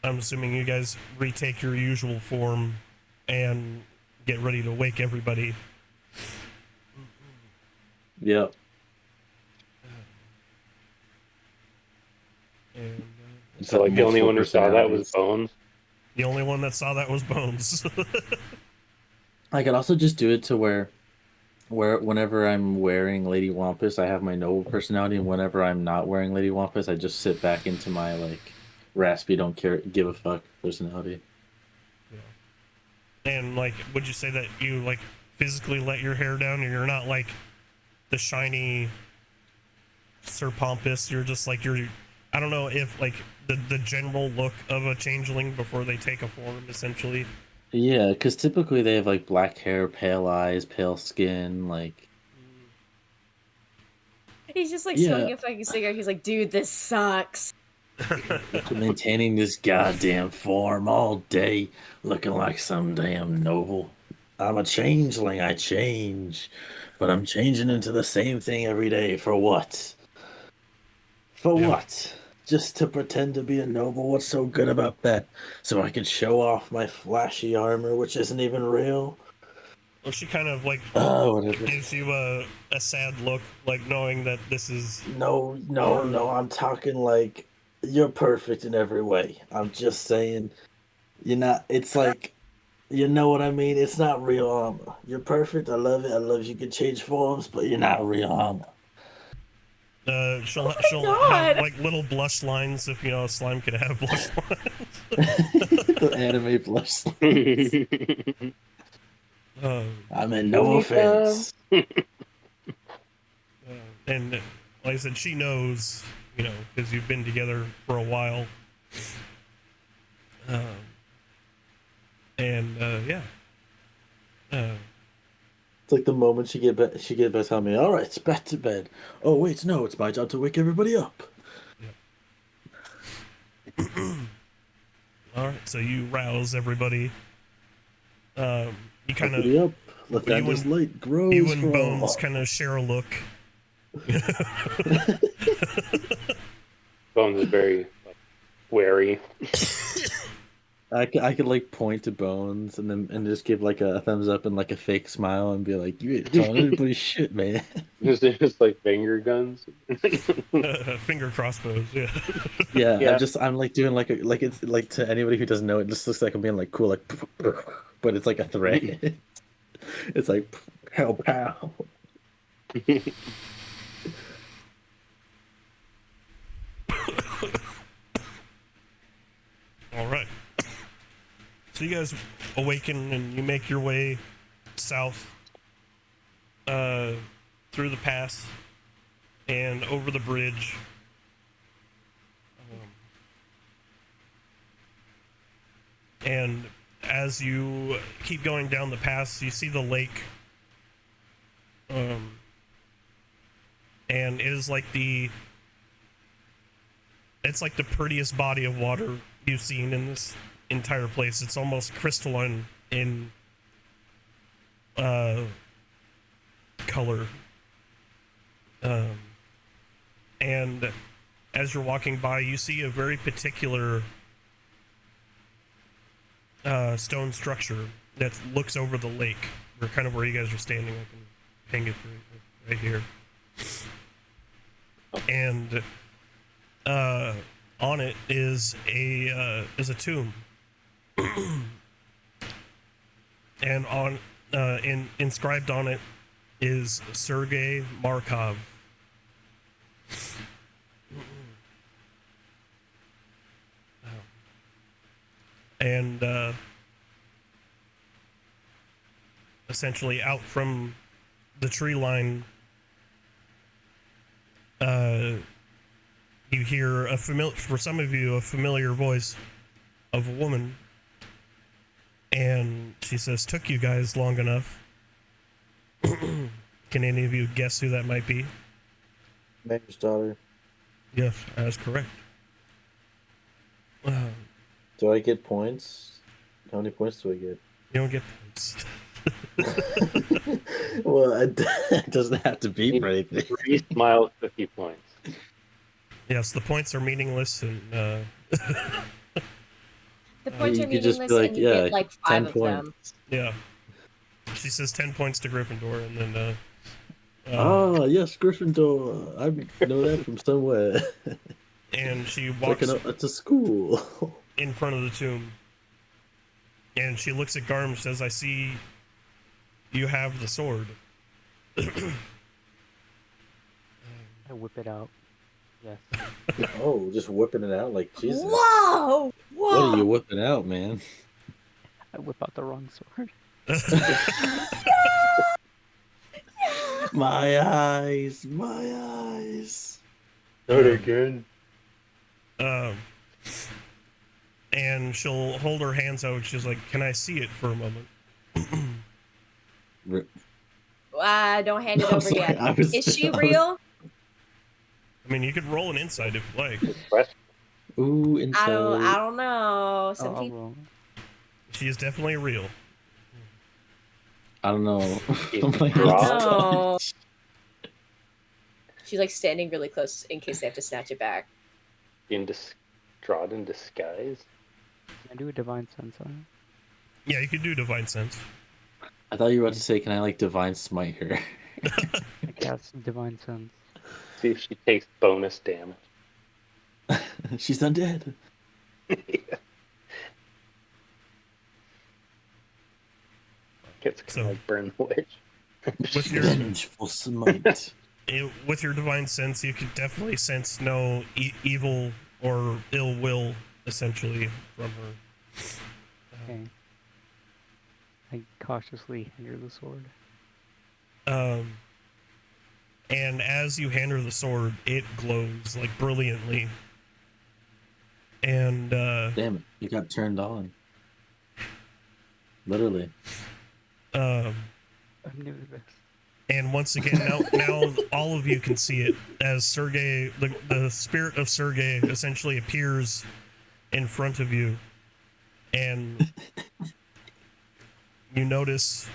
I'm assuming you guys retake your usual form and get ready to wake everybody. Yep. And Just So have like the only multiple one who saw that was personalities. Bones. the only one that saw that was Bones. I could also just do it to where whenever I'm wearing Lady Wampus, I have my noble personality, and whenever I'm not wearing Lady Wampus, I just sit back into my like raspy, don't care, give a fuck personality. And like, would you say that you like physically let your hair down, and you're not like the shiny Sir Pompous? You're just like I don't know if like the general look of a changeling before they take a form, essentially. Yeah, because typically they have like black hair, pale eyes, pale skin. Like, He's just like yeah, smoking a fucking cigarette. He's like, dude, this sucks. maintaining this goddamn form all day, looking like some damn noble. I'm a changeling, I change. But I'm changing into the same thing every day. For what? For Yeah. what? Just to pretend to be a noble? What's so good about that? So I can show off my flashy armor, which isn't even real? Well, she kind of like Oh, whatever. gives you a sad look, like knowing that this is No, no, her. no. I'm talking like you're perfect in every way. I'm just saying you're not. It's like, you know what I mean? It's not real armor. You're perfect. I love it. I love you can change forms, but you're not real armor. Oh She'll my have god. like little blush lines if you know a slime could have blush lines. The anime blush. I mean, no Anytime. offense. And like I said, she knows, you know, because you've been together for a while. Um, and yeah. It's like the moment she get back telling me, all right, it's back to bed. Oh wait, no, it's my job to wake everybody up. All right, so you rouse everybody. You kind of Everybody up. Let that you this and light grows you and for Bones all. kind of share a look. Bones is very wary. I could like point to Bones and just give like a thumbs up and like a fake smile and be like, you ain't telling anybody shit, man. Just like finger guns. Finger crossbows, yeah. Yeah, Yeah. I'm like doing like it's like to anybody who doesn't know, it just looks like I'm being like cool, like, but it's like a threat. It's like pow pow. All right. So you guys awaken and you make your way south through the pass and over the bridge. And as you keep going down the pass, you see the lake. And it is like it's like the prettiest body of water you've seen in this entire place. It's almost crystalline in color. And as you're walking by, you see a very particular stone structure that looks over the lake, or kind of where you guys are standing. I can hang it right here. And on it is a tomb, and on inscribed on it is Sergei Markov. And essentially out from the tree line, you hear for some of you, a familiar voice of a woman. And she says, "Took you guys long enough." Can any of you guess who that might be? Mayor's daughter. Yes, that's correct. You Do I get points? How many points do I get? don't get points. Well, it doesn't have to be for anything. 3 smile, 50 points. Yes, the points are meaningless, and The points are You could just be meaningless, like, and you yeah, get like 5 10 of points. them. yeah. She says 10 points to Gryffindor, and then Oh, yes, Gryffindor. I know that from somewhere. and she It's like walks it's a school. in front of the tomb, and she looks at Garm and says, "I see you have the sword." I whip it out. Yes. Oh, just whipping it out like Jesus. Whoa! Whoa! What are you whipping out, man? I whip out the wrong sword. My eyes, my eyes. Not again. Um, and she'll hold her hands out. She's like, "Can I see it for a moment?" Don't hand it I'm over sorry, yet. Is she real? I mean, you could roll an insight if you like. Ooh, I inside. don't know. Some I'll people. roll. She is definitely real. I don't know. She's I'm like, I don't what's know. touch? She's like standing really close in case they have to snatch it back. Distraught in disguise. Can I do a divine sense on Yeah, you could do divine sense. I thought you were about to say, can I like divine smite her? it? I cast divine sense. See if she takes bonus damage. She's undead. It's kind So- of like Burn the Witch. With your Vengeful smite. with your divine sense, you could definitely sense no evil or ill will, essentially, from her. Okay. I cautiously hand her the sword. And as you hand her the sword, it glows like brilliantly. And Damn it, you got turned on. Literally. I'm new to this. and once again, now all of you can see it as Sergei, the spirit of Sergei, essentially appears in front of you, and you notice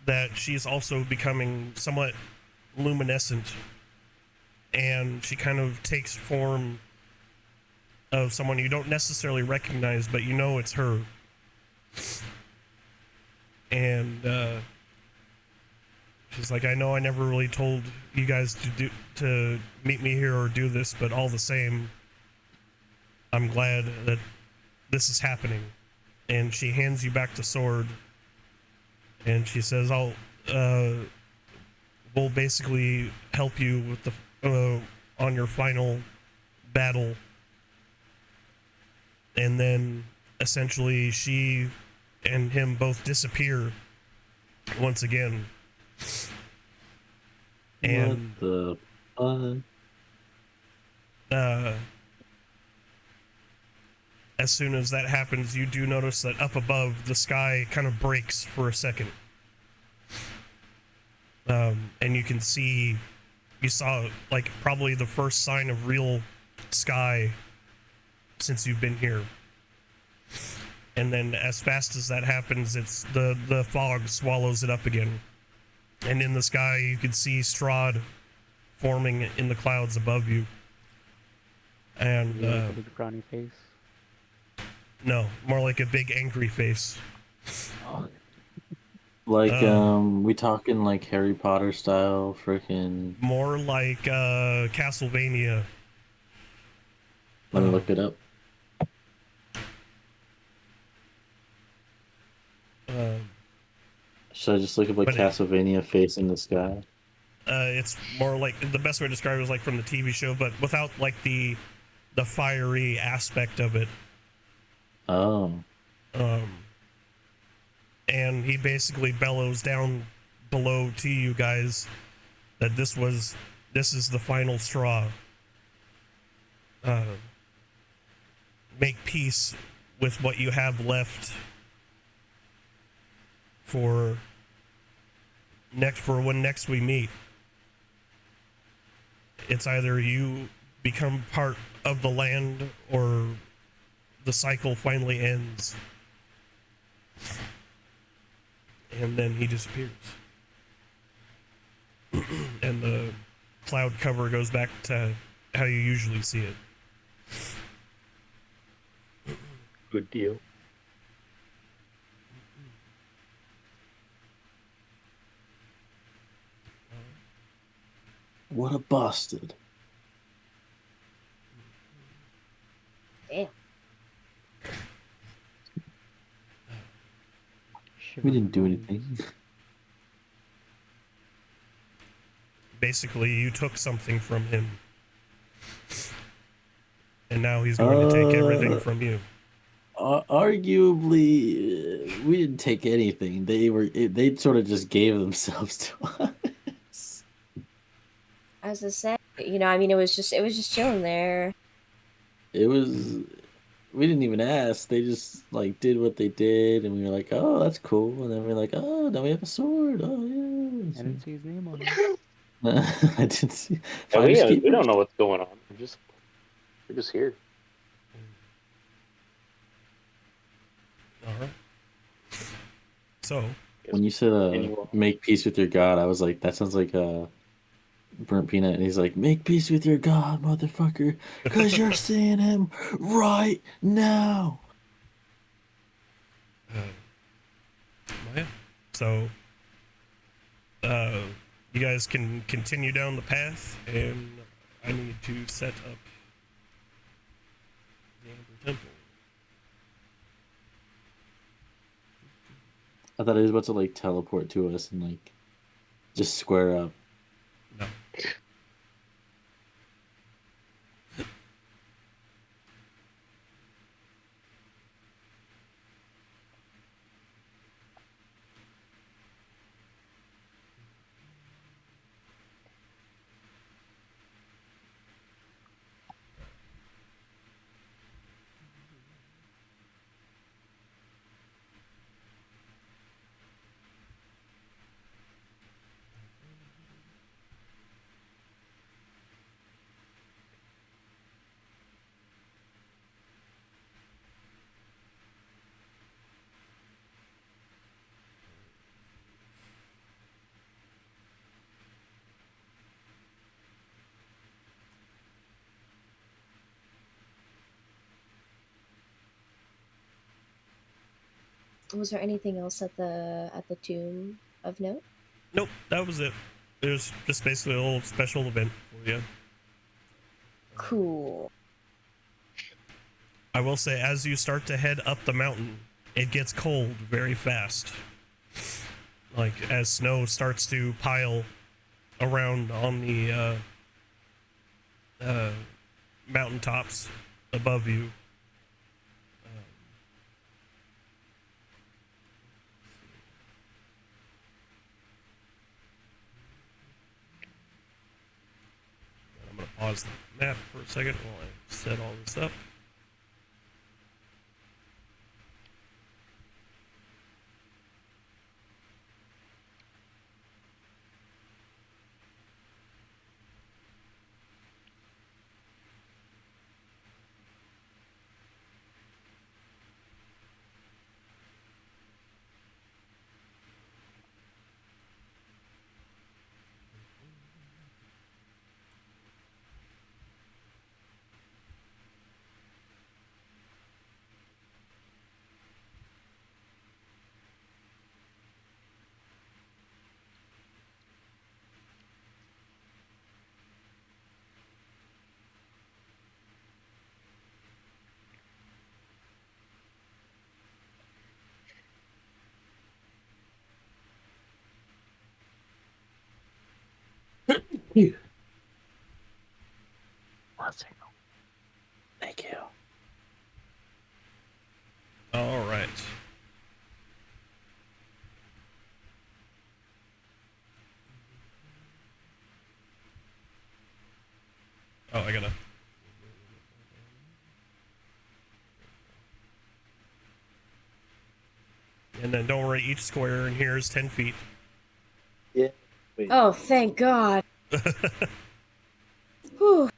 that she's also becoming somewhat luminescent, and she kind of takes form of someone you don't necessarily recognize, but you know it's her. And she's like, I know I never really told you guys to meet me here or do this, but all the same, I'm glad that this is happening. And she hands you back the sword, and she says, we'll basically help you with the on your final battle. And then essentially she and him both disappear once again. And what the as soon as that happens, you do notice that up above, the sky kind of breaks for a second. And you can see, you saw like probably the first sign of real sky since you've been here. And then as fast as that happens, it's the fog swallows it up again. And in the sky, you can see Strahd forming in the clouds above you. And A big frowny face. no, more like a big angry face. Oh. like we talking like Harry Potter style freaking More like Castlevania. let me look it up. Should I just look up like But Castlevania face in the sky? It's more like, the best way to describe it is like from the TV show, but without like the fiery aspect of it. Oh. And he basically bellows down below to you guys that this is the final straw. Make peace with what you have left for when next we meet. It's either you become part of the land, or the cycle finally ends. And then he disappears. And the cloud cover goes back to how you usually see it. Good deal. What a bastard. Damn. We Shiver my didn't do bones. anything. Basically, you took something from him. And now he's going to take everything from you. Arguably, we didn't take anything. They sort of just gave themselves to us. As I said, I mean, it was just chilling there. It was. We didn't even ask. They just like did what they did, and we were like, "Oh, that's cool." And then we are like, "Oh, now we have a sword. Oh yeah." I didn't see his name on it. I didn't see. Yeah, Finders we keepers. don't know what's going on. We're just here. All right. So, When you said "make peace with your God," I was like, "That sounds like burnt peanut." And he's like, "Make peace with your God, motherfucker, because you're seeing him right now." yeah. So, you guys can continue down the path, and I need to set up the Amber Temple. I thought he was about to like teleport to us and like just square up. No. Was there anything else at the tomb of note? Nope, that was it. It was just basically a little special event for you. Cool. I will say, as you start to head up the mountain, it gets cold very fast. Like, as snow starts to pile around on the mountaintops above you. I'm going to pause the map for a second while I set all this up. Thank you. All right. Oh, I gotta. And then don't worry, each square in here is 10 feet. Yeah. Wait. Oh, thank God. Whew.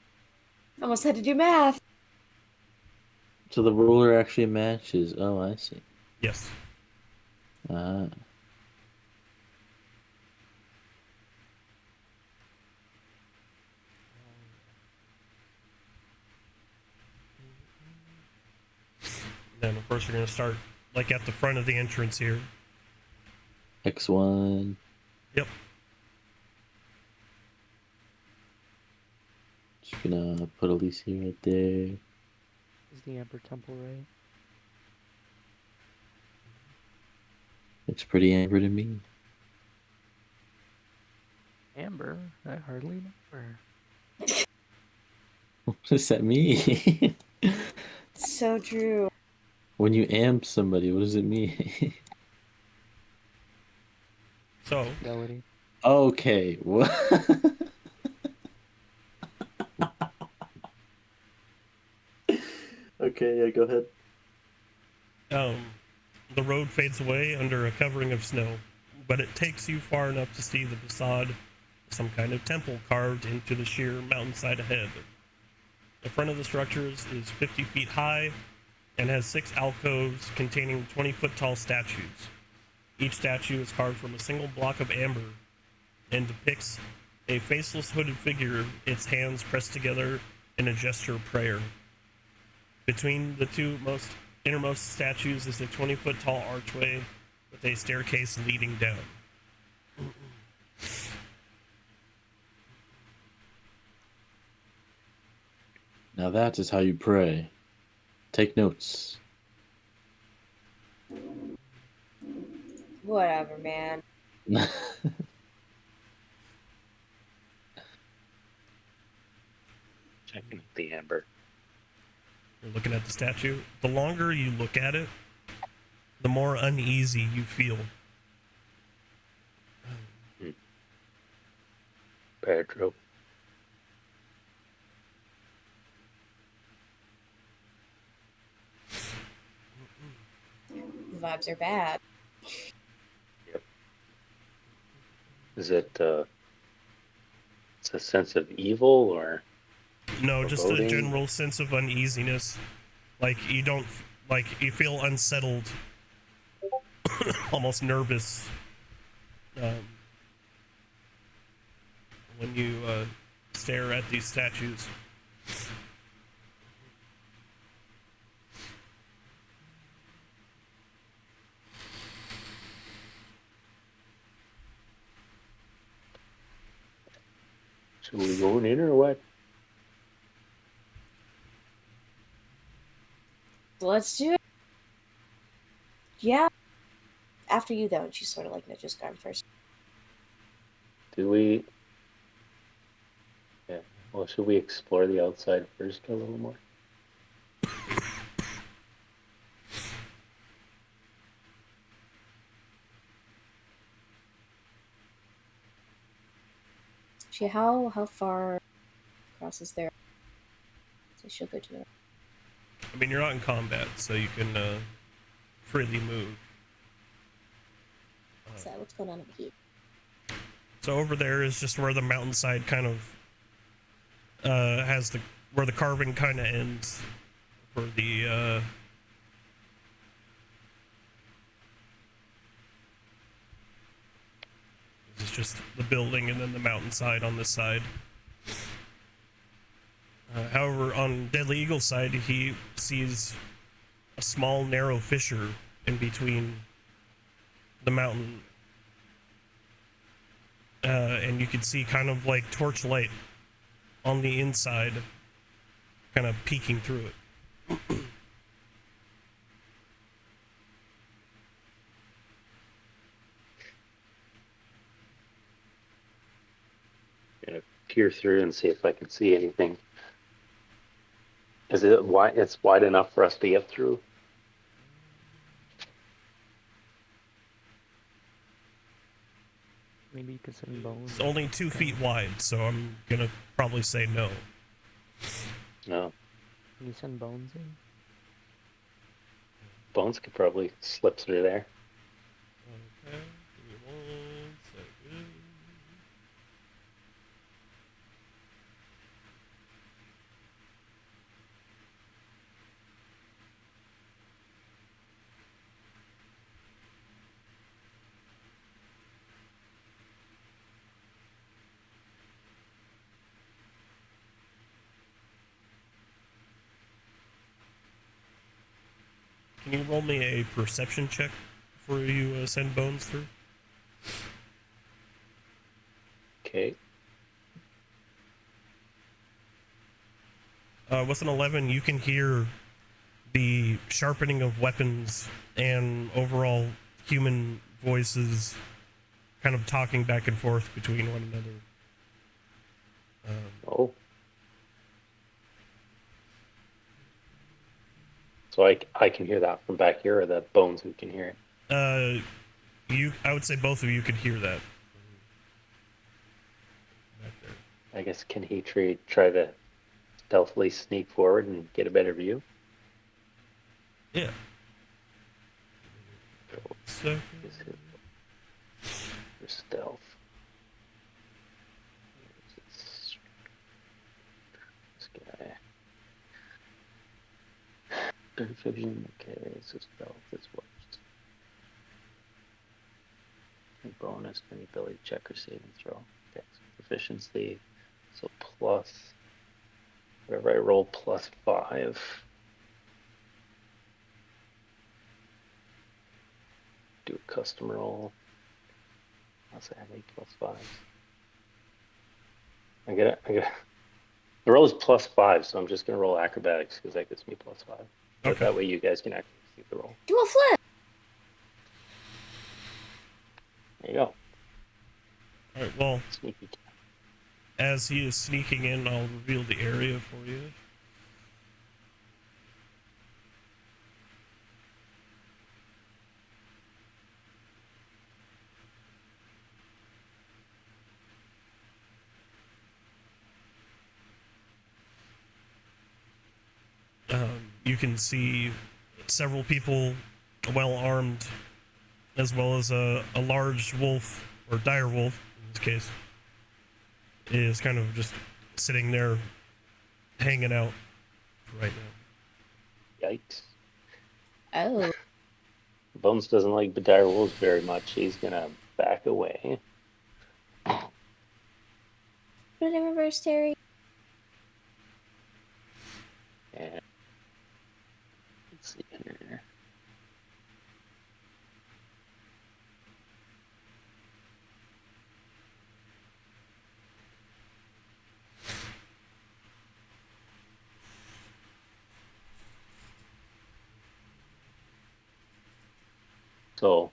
I Almost had to do math. So the ruler actually matches. Oh, I see. Yes. Ah. Then of course you're gonna start like at the front of the entrance here. X1. Yep. Just gonna put Alicia right there. Is the Amber Temple right? Looks pretty amber to me. Amber? I hardly know her. What does that mean? So true. When you amp somebody, what does it mean? So Fidelity. Okay, what? Okay, yeah, go ahead. the road fades away under a covering of snow, but it takes you far enough to see the facade of some kind of temple carved into the sheer mountainside ahead. The front of the structure is 50 feet high and has 6 alcoves containing 20-foot tall statues. Each statue is carved from a single block of amber and depicts a faceless hooded figure, its hands pressed together in a gesture of prayer. Between the two innermost statues is a 20-foot tall archway with a staircase leading down. Now that is how you pray. Take notes. Whatever, man. Checking out the amber. You're looking at the statue. The longer you look at it, the more uneasy you feel. Pedro. The vibes are bad. Yep. Is it it's a sense of evil or No, just a foreboding? general sense of uneasiness. Like you don't, like you feel unsettled, almost nervous when you stare at these statues. Should we go in or what? So let's do it. Yeah. After you, though, and she sort of like nudges Garm first. Do we? Yeah. Well, should we explore the outside first a little more? She, how far across is there? So she'll go to the. I mean, you're not in combat, so you can freely move. So what's going on over here? So over there is just where the mountainside kind of has the where the carving kind of ends for the it's just the building and then the mountainside on this side. However, on Deadly Eagle's side, he sees a small, narrow fissure in between the mountain, and you can see kind of like torchlight on the inside, kind of peeking through it. Gonna peer through and see if I can see anything. Is it wide? It's wide enough for us to get through. Maybe you could send bones. It's only 2 feet wide, so I'm gonna probably say no. No, Can you send bones in? Bones could probably slip through there. Okay, give me 1 second. Can you roll me a perception check before you send bones through? Okay. With an 11, you can hear the sharpening of weapons and overall human voices kind of talking back and forth between one another. Oh. So I can hear that from back here, or the bones who can hear it? I would say both of you could hear that. Back there. I guess, can he try to stealthily sneak forward and get a better view? Yeah. So Is it for stealth? This guy. Vision, okay, so stealth is what? Bonus for any ability check or saving throw. Okay, so proficiency. So plus, whatever I roll, +5. Do a custom roll. Unless I have any +5s. I get the roll is +5, so I'm just gonna roll acrobatics because that gives me +5. But Okay. that way you guys can actually see the roll. Do a flip. There you go. All right. Well, Sneaky. as he is sneaking in, I'll reveal the area for you. You can see several people well armed, as well as a large wolf, or dire wolf in this case, is kind of just sitting there hanging out for right now. Yikes. Oh. Bones doesn't like the dire wolves very much. He's gonna back away. Put it in reverse, Terry. And let's see here. So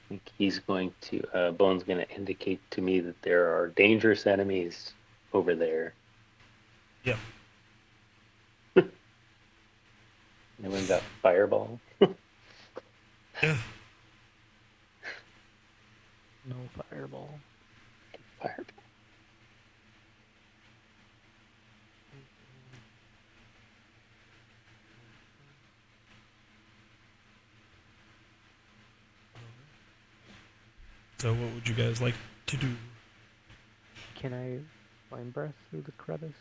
I think he's going to, Bone's going to indicate to me that there are dangerous enemies over there. Yep. Anyone got fireball? Yeah. No fireball. Fireball. So what would you guys like to do? Can I find breath through the crevice?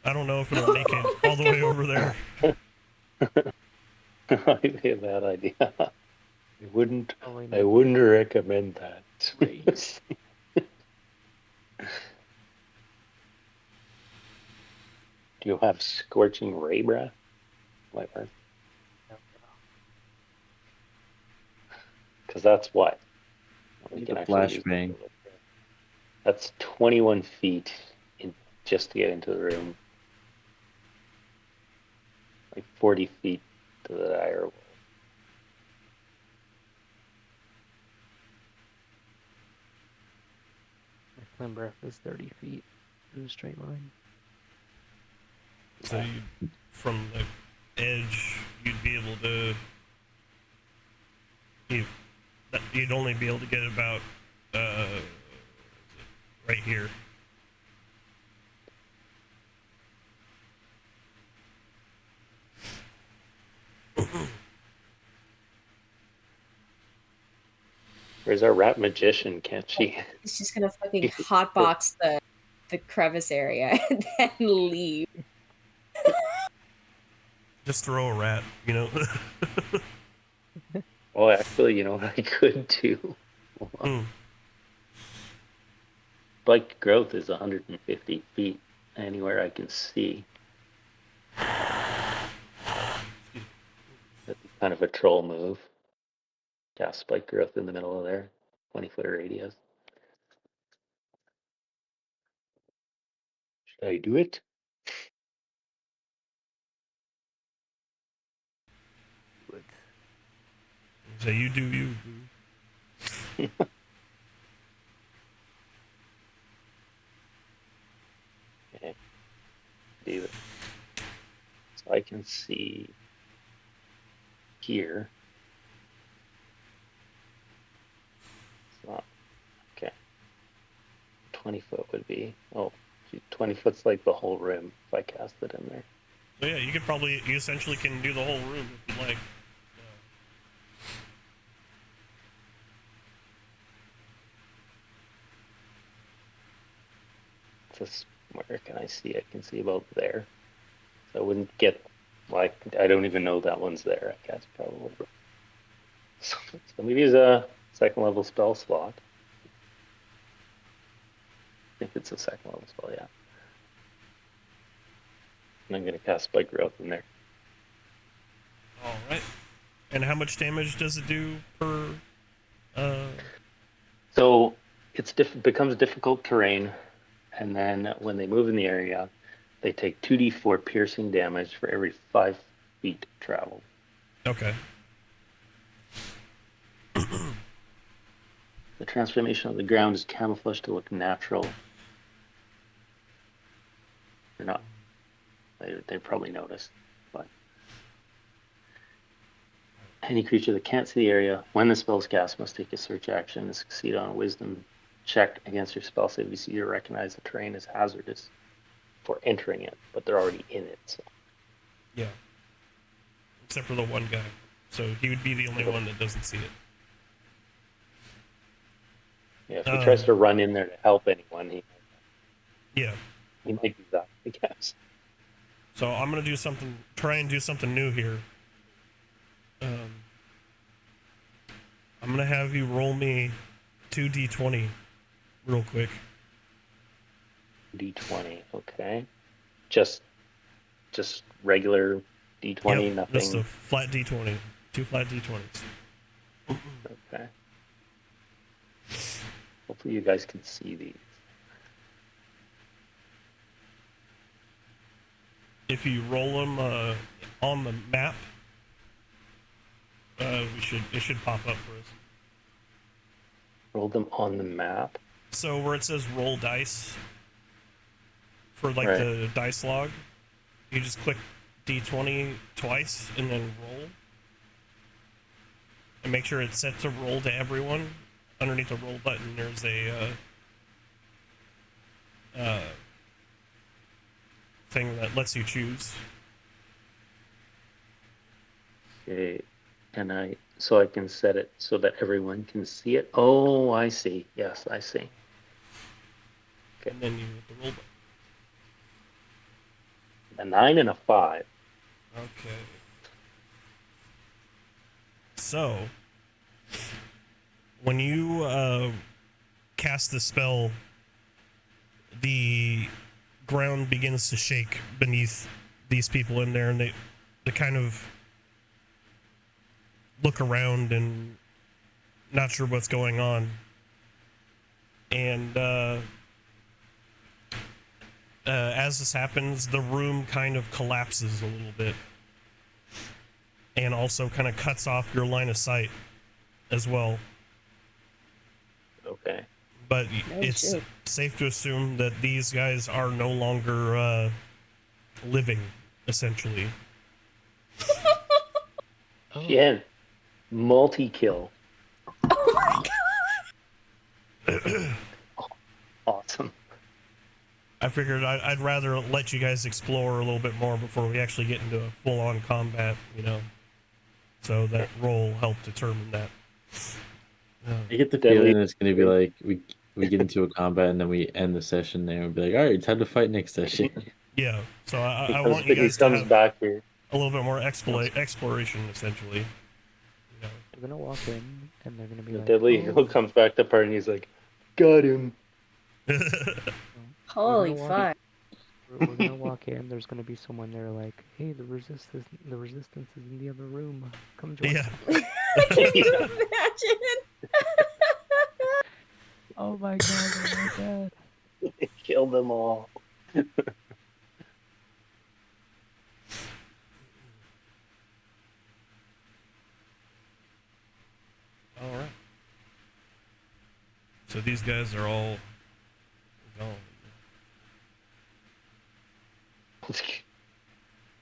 I don't know if it'll make it all the way over there. Might be a bad idea. I wouldn't Probably I not. wouldn't recommend that. Right. Do you have scorching ray breath? Might work. Because that's what we Need can a actually use. flashbang. That's 21 feet in just to get into the room. Like 40 feet to the dire wolf. My flame breath is 30 feet in a straight line. So from the edge, you'd be able to. You'd only be able to get about right here. Where's our rat magician? Can't she? He's just gonna fucking hotbox the crevice area and then leave. Just throw a rat, you know. Oh, actually, you know what I could do? Bike growth is 150 feet anywhere I can see. kind of a troll move. Cast spike growth in the middle of there, 20-foot radius. Should I do it? But So you do you. Okay, do it. So I can see here. It's not okay. 20-foot would be 20 foot's like the whole room if I cast it in there. So yeah, you essentially can do the whole room if you like. Just where can I see? I can see about there. So I wouldn't get like I don't even know that one's there. I guess probably. So let me use a second level spell slot. I think it's a second level spell, yeah. And I'm gonna cast Spike Growth in there. All right. And how much damage does it do per? So it's becomes difficult terrain, and then when they move in the area, they take 2d4 piercing damage for every 5 feet traveled. Okay. The transformation of the ground is camouflaged to look natural. They're not. They probably noticed, but any creature that can't see the area when the spell is cast must take a search action and succeed on a Wisdom check against your spell save. You see, you recognize the terrain as hazardous for entering it, but they're already in it. So. Yeah. Except for the one guy, so he would be the only one that doesn't see it. Yeah, if he tries to run in there to help anyone, he might do that, I guess. So I'm gonna try and do something new here. I'm gonna have you roll me 2d20 real quick. D20, okay. Just regular D20, Yep, nothing. just a flat d20. 2 flat d20s. Okay. Hopefully you guys can see these. If you roll them on the map, it should pop up for us. Roll them on the map. So where it says roll dice for like Right. the dice log, you just click d20 twice and then roll, and make sure it's set to roll to everyone. Underneath the roll button, there's a thing that lets you choose. Okay. So I can set it so that everyone can see it. Oh, I see. Yes, I see. Okay. And then you hit the roll button. A 9 and a 5. Okay. So, when you cast the spell, the ground begins to shake beneath these people in there, and they kind of look around and not sure what's going on. And as this happens, the room kind of collapses a little bit, and also kind of cuts off your line of sight as well. Okay. But No it's shit. safe to assume that these guys are no longer living, essentially. oh, Jen, multi-kill. Oh my god! Awesome. I figured I'd rather let you guys explore a little bit more before we actually get into a full-on combat, So that roll helped determine that. I get the Deadly. feeling it's gonna be like we get into a combat and then we end the session there and be like, all right, time to fight next session. Yeah, so I He want you guys to comes have back here. a little bit more exploration, essentially. they're gonna walk in and they're gonna be The like, Deadly oh, Eagle comes back to party and he's like, got him. we're Holy gonna walk fuck! We're gonna walk in. There's gonna be someone there like, hey, the resistance is in the other room. Come join Yeah. us. Can you Yeah. imagine? Oh my god, oh my god. Kill them all. All right. So these guys are all gone.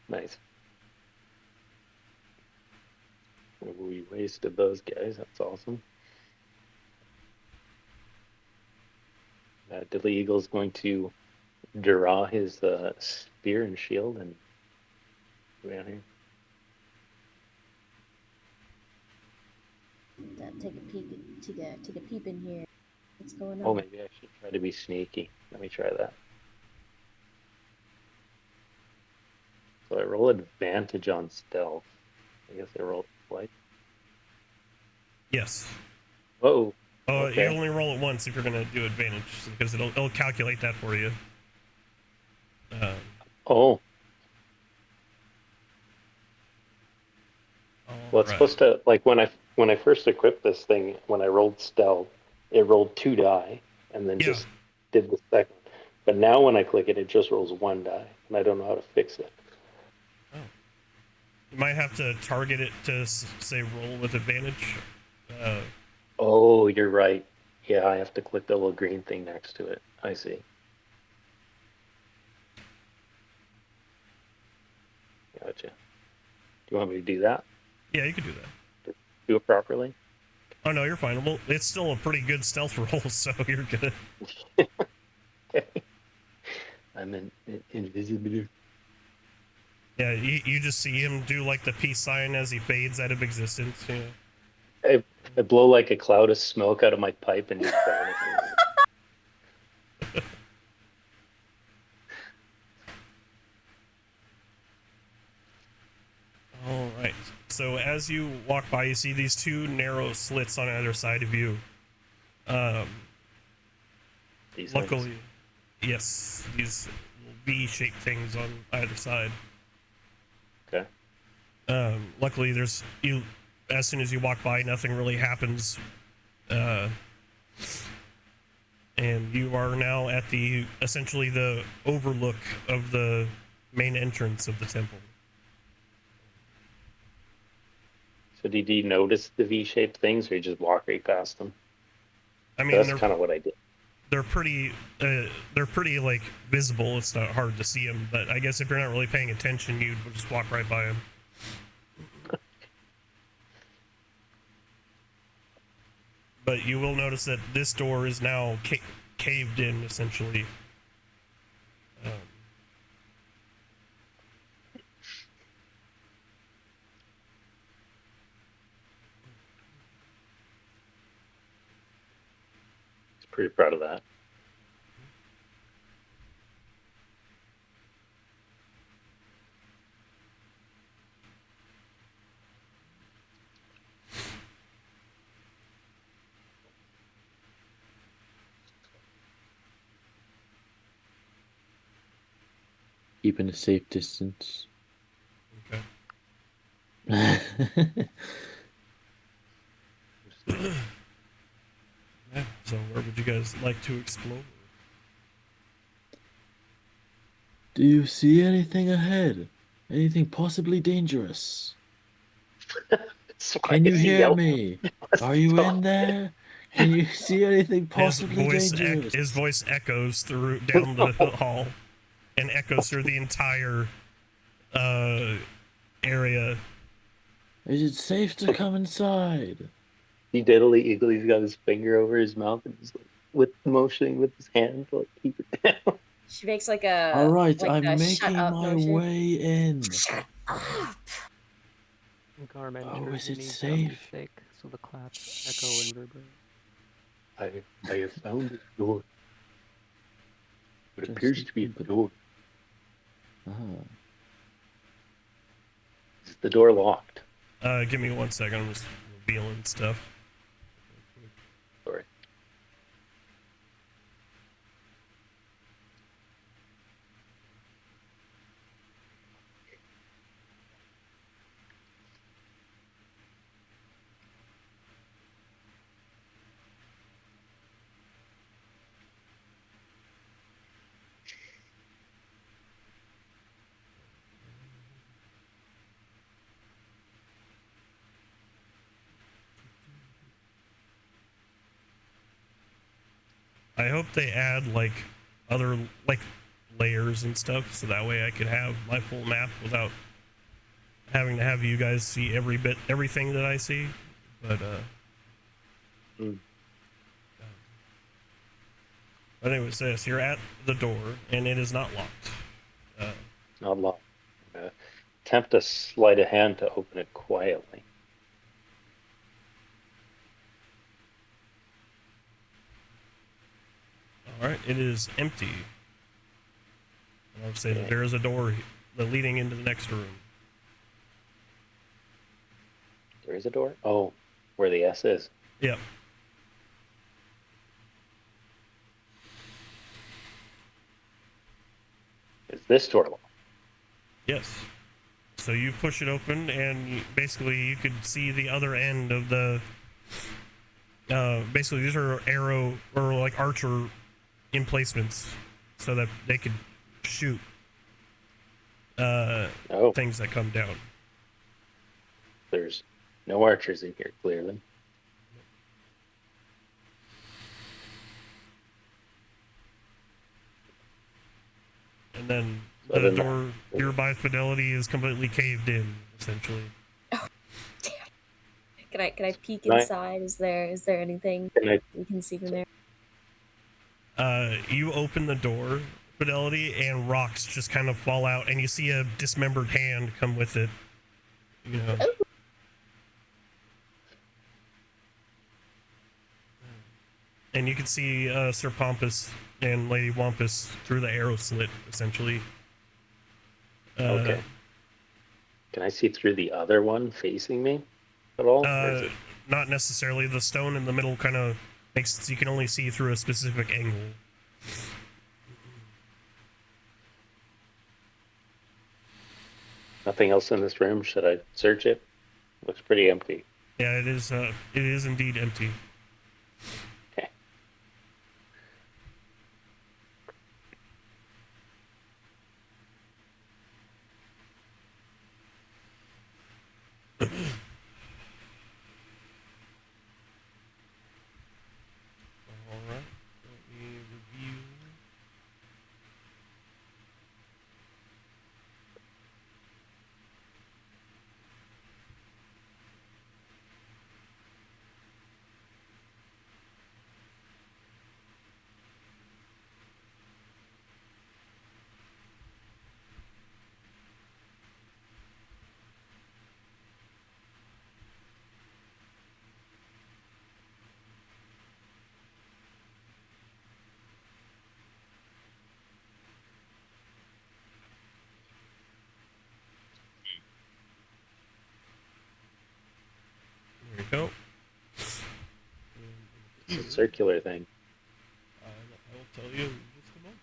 Nice. We wasted those guys. That's awesome. Dilly Eagle's going to draw his spear and shield and go down here. Take a peek. Take a peep in here. What's going Oh, on? maybe I should try to be sneaky. Let me try that. So I roll advantage on stealth. I guess I roll twice. Yes. Oh, You okay. only roll it once if you're gonna do advantage because it'll calculate that for you. Oh, All well, it's right. supposed to like when I first equipped this thing, when I rolled stealth, it rolled 2 die and then Yeah. just did the second. But now when I click it, it just rolls 1 die, and I don't know how to fix it. You might have to target it to say roll with advantage. Oh, you're right. Yeah, I have to click the little green thing next to it. I see. Gotcha. Do you want me to do that? Yeah, you could do that. Do it properly? Oh no, you're fine. Well, it's still a pretty good stealth roll, so you're good. I'm invisible. Yeah, you just see him do like the peace sign as he fades out of existence. Yeah. I blow like a cloud of smoke out of my pipe and he's vanishing. All right. So as you walk by, you see these two narrow slits on either side of you. These things. Luckily, yes, these V-shaped things on either side. Okay. Luckily, there's you. As soon as you walk by, nothing really happens, and you are now at the essentially the overlook of the main entrance of the temple. So did you notice the V-shaped things, or you just walk right past them? I mean, That's kind of what I did. they're pretty like visible. It's not hard to see them, but I guess if you're not really paying attention, you'd just walk right by them. But you will notice that this door is now caved in, essentially. Pretty proud of that. Keeping a safe distance. Okay. Yeah, so where would you guys like to explore? Do you see anything ahead? Anything possibly dangerous? That's why Can you is he hear yelling? me? Must Are be you in talking. there? Can you see anything possibly dangerous? His voice echoes through down the hall, and echoes through the entire area. Is it safe to come inside? He diddly eagle. He's got his finger over his mouth and he's like with motioning with his hand to like keep it down. She makes like All right, a I'm shut making up my motion. way in. Shut up. Garm Oh, enters is and it he's safe? thick, so the claps echo and reverberate. I have found a door. It Just appears to be a but door. ah. Is the door locked? Give me 1 second. I'm just revealing stuff. Sorry. I hope they add like other like layers and stuff, so that way I could have my full map without having to have you guys see everything that I see. But Mm. anyways, this you're at the door and it is not locked. Not long. Attempt to sleight of hand to open it quietly. All right, it is empty. And I'll say that Okay. there is a door leading into the next room. There is a door? Oh, where the S is. Yep. Is this door locked? Yes. So you push it open, and basically you could see the other end of the. Basically, these are arrow or like archer emplacements, so that they could shoot Oh, things that come down. there's no archers in here, clearly. And then So the then door nearby Fidelity is completely caved in, essentially. Can I peek Can I- inside? Is there anything Can I, we can see from there? You open the door, Fidelity, and rocks just kind of fall out, and you see a dismembered hand come with it. You know. Oh. And you can see Sir Pompous and Lady Wampus through the arrow slit, essentially. okay. Can I see through the other one facing me at all? Or is it... Not necessarily. The stone in the middle kind of makes you can only see through a specific angle. Nothing else in this room? Should I search it? Looks pretty empty. Yeah, it is. It is indeed empty. Okay. All right. Let me review. There you go. It's a circular thing. I will tell you in just a moment.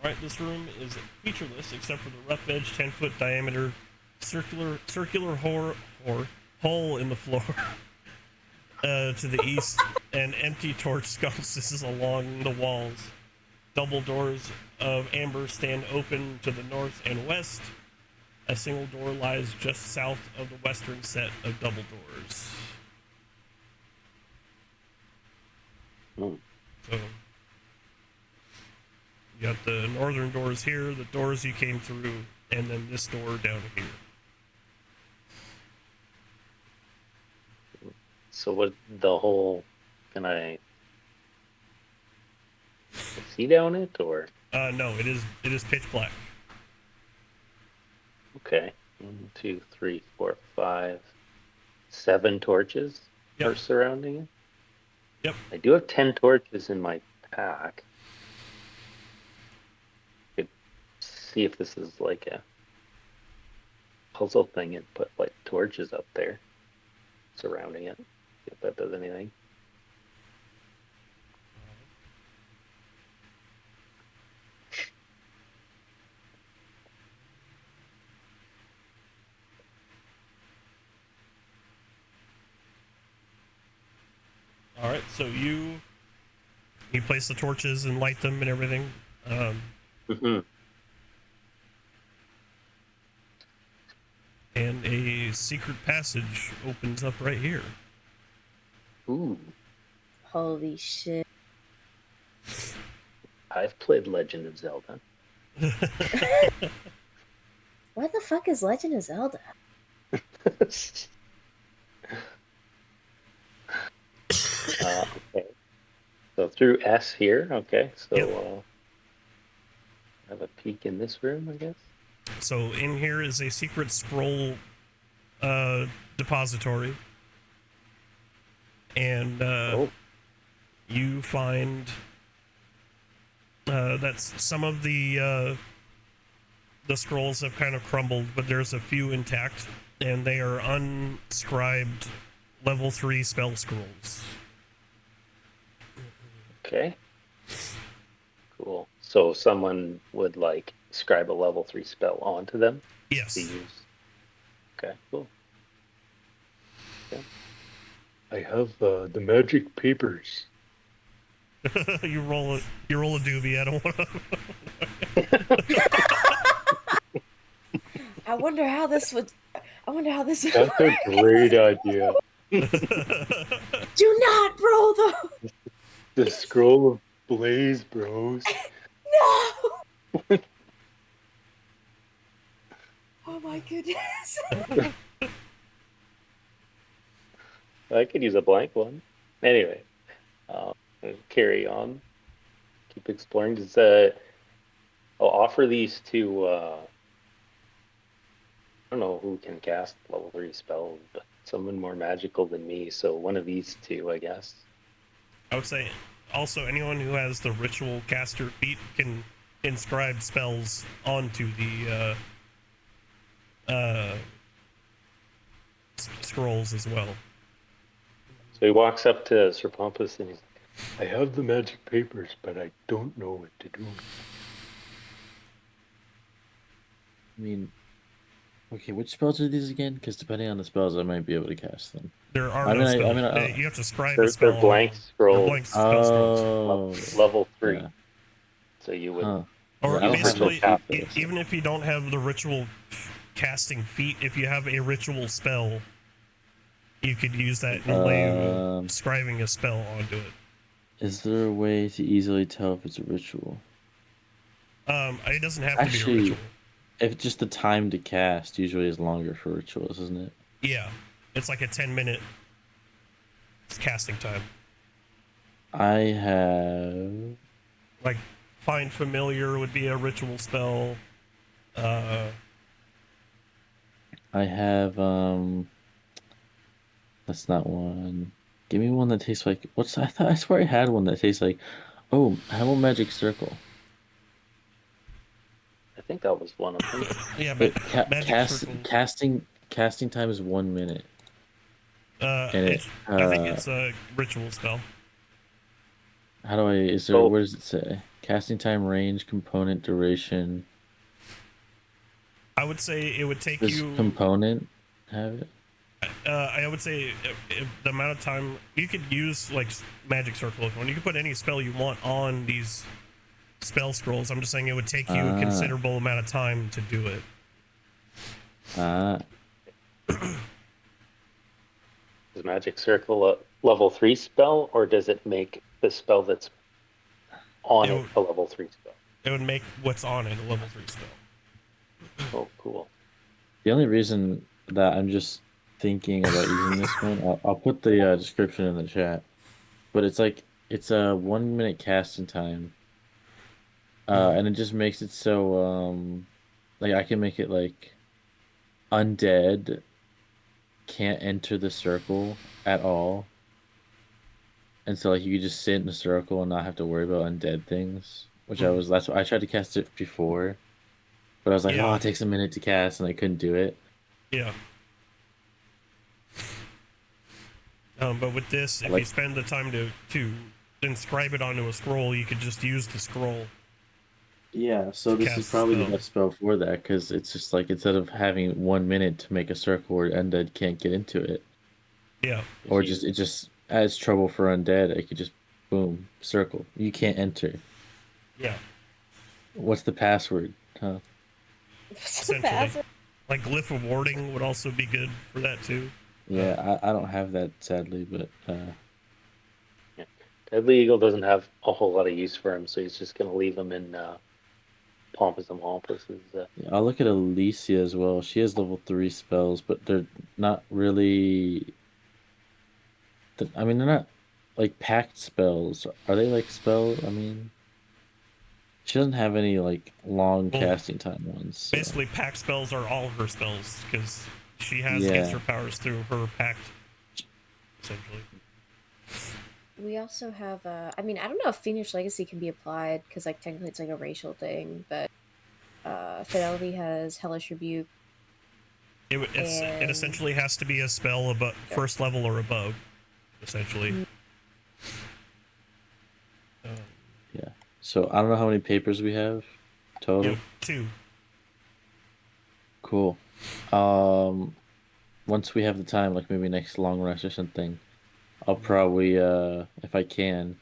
Alright, this room is featureless except for the rough edge 10-foot diameter circular hole in the floor to the east, and empty torch sconces along the walls. Double doors of amber stand open to the north and west. A single door lies just south of the western set of double doors. Hmm. So, you got the northern doors here, the doors you came through, and then this door down here. So what the whole... Can I see down it, or... No, it is pitch black. Okay. 1, 2, 3, 4, 5, 7 torches Yep. are surrounding it. Yep. I do have 10 torches in my pack. Could see if this is like a puzzle thing and put like torches up there surrounding it. See if that does anything. All right, so you place the torches and light them and everything. Mm-hmm. and a secret passage opens up right here. Ooh, Holy shit. I've played Legend of Zelda. What the fuck is Legend of Zelda? Okay. So through S here. Okay. So Yep. have a peek in this room, I guess. So in here is a secret scroll depository, and Oh, you find that some of the scrolls have kind of crumbled, but there's a few intact, and they are unscribed level 3 spell scrolls. okay. Cool. So someone would like scribe a level 3 spell onto them to Yes. use. Okay, cool. Yeah. I have the magic papers. you roll a doobie. I don't want to. I wonder how this would. I wonder how this. That's a great idea. Do not roll those. The scroll of blaze, bros. No. Oh my goodness. I could use a blank one. Anyway, carry on. Keep exploring. Does I'll offer these to I don't know who can cast level 3 spells, but someone more magical than me. So one of these two, I guess. I would say also anyone who has the ritual caster feat can inscribe spells onto the scrolls as well. So he walks up to Sir Pompous and he's like, I have the magic papers, but I don't know what to do. I mean, okay, which spells are these again? Because depending on the spells, I might be able to cast them. There are I no mean, spells. I You have to scribe a They're spell. blank They're scrolls. blank spell scrolls. Oh, Level 3. yeah. So you would Huh. Or I don't have no basically, feat for this. even if you don't have the ritual casting feat, if you have a ritual spell, you could use that and lay scribing a spell onto it. Is there a way to easily tell if it's a ritual? It doesn't have to be a Actually, ritual. if just the time to cast usually is longer for rituals, isn't it? Yeah, it's like a 10-minute casting time. I have. Like, find familiar would be a ritual spell. I have That's not one. Give me one that tastes like what's I swear I had one that tastes like Hamel Magic Circle. I think that was one of them. Yeah, but magic circles. Casting time is 1 minute. And I think it's a ritual spell. How do I? Is there? What does it say? Casting time, range, component, duration. I would say it would take Does you. Component have it? I would say if the amount of time you could use like magic circle, when you can put any spell you want on these spell scrolls. I'm just saying it would take you a considerable amount of time to do it. Is Magic Circle a level 3 spell, or does it make the spell that's on it a level 3 spell? It would make what's on it a level 3 spell. Oh, cool. The only reason that I'm just thinking about using this one, I'll put the description in the chat. But it's like it's a 1 minute casting time, and it just makes it so like I can make it like undead can't enter the circle at all. And so like you could just sit in a circle and not have to worry about undead things. That's what I tried to cast it before. But I was like, it takes a minute to cast and I couldn't do it. Yeah. But with this, if you spend the time to inscribe it onto a scroll, you could just use the scroll. Yeah, so this is probably the best spell for that, because it's just like instead of having 1 minute to make a circle where undead can't get into it. Yeah. Or it just adds trouble for undead. I could just boom, circle. You can't enter. Yeah. What's the password? Huh? What's the password? Like glyph of warding would also be good for that too. Yeah, I don't have that sadly, but Yeah. Deadly Eagle doesn't have a whole lot of use for him, so he's just gonna leave him in Pompous and Wampus. yeah, I'll look at Alicia as well. She has level 3 spells, but they're not really. I mean, they're not like packed spells. Are they like spell? I mean, she doesn't have any like long Well, casting time ones. So. basically, pact spells are all her spells because she has against Yeah. her powers through her pact, essentially. We also have I mean, I don't know if Fiendish Legacy can be applied because like technically it's like a racial thing, but Fidelity has Hellish Rebuke. It essentially has to be a spell above first level or above, essentially. Yeah. So I don't know how many papers we have total. Yep, 2. Cool. Once we have the time, like maybe next long rest or something, I'll probably if I can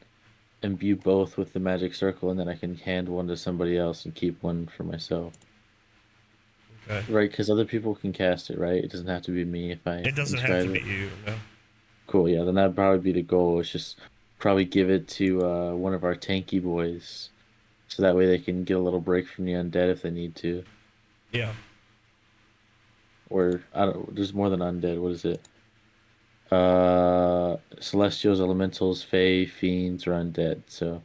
imbue both with the magic circle, and then I can hand one to somebody else and keep one for myself. Okay. Right, because other people can cast it, right? It doesn't have to be me if I It doesn't have to be you, no. Cool, yeah, then that'd probably be the goal. It's just probably give it to one of our tanky boys. So that way they can get a little break from the undead if they need to. Yeah. Or I don't there's more than undead, what is it? Celestials, elementals, fae, fiends, or undead, so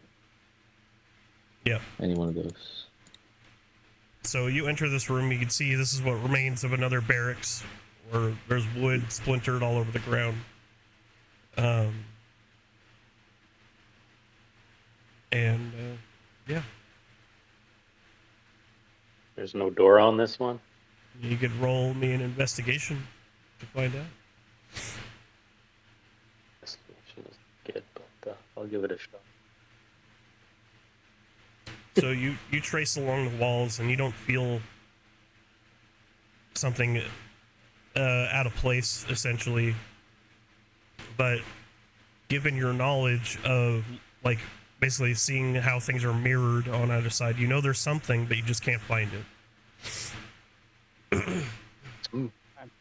Yeah. any one of those. So you enter this room, you can see this is what remains of another barracks where there's wood splintered all over the ground. Yeah. There's no door on this one. You could roll me an investigation to find out. Investigation is good, but I'll give it a shot. So you trace along the walls and you don't feel something out of place, essentially. But given your knowledge of like basically seeing how things are mirrored on either side, you know there's something, but you just can't find it.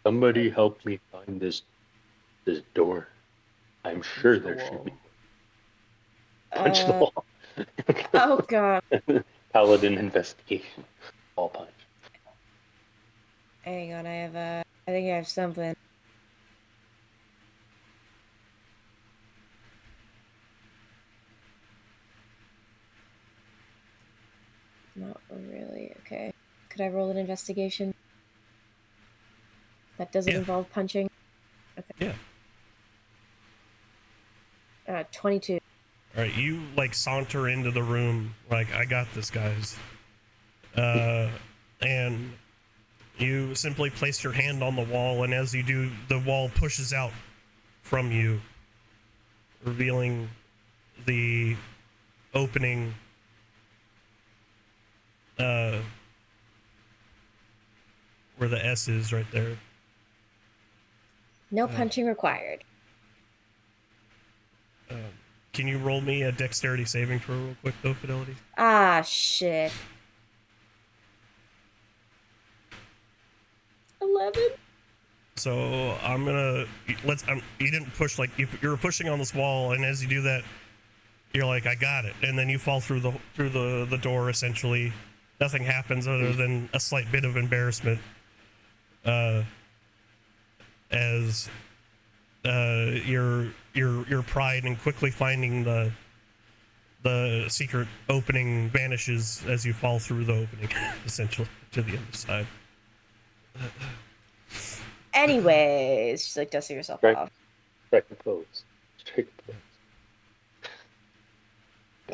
Somebody help me find this door. I'm sure there should be. Punch the wall. Oh god. Paladin investigation. Ball punch. Hang on, I think I have something. Not really. Okay. Could I roll an investigation? That doesn't involve punching? Okay. Yeah. 22. Alright, you like saunter into the room like, I got this, guys. And you simply place your hand on the wall, and as you do, the wall pushes out from you, revealing the opening where the S is right there. No punching required. Can you roll me a dexterity saving throw real quick, though, Fidelity? Ah, shit. 11. So I'm gonna you didn't push, like you were pushing on this wall, and as you do that, you're like, I got it, and then you fall through the door. Essentially, nothing happens other than a slight bit of embarrassment. As your pride in quickly finding the secret opening vanishes as you fall through the opening, essentially, to the other side. Anyways, she's like dusting herself off. Strike the pose. Strike the pose.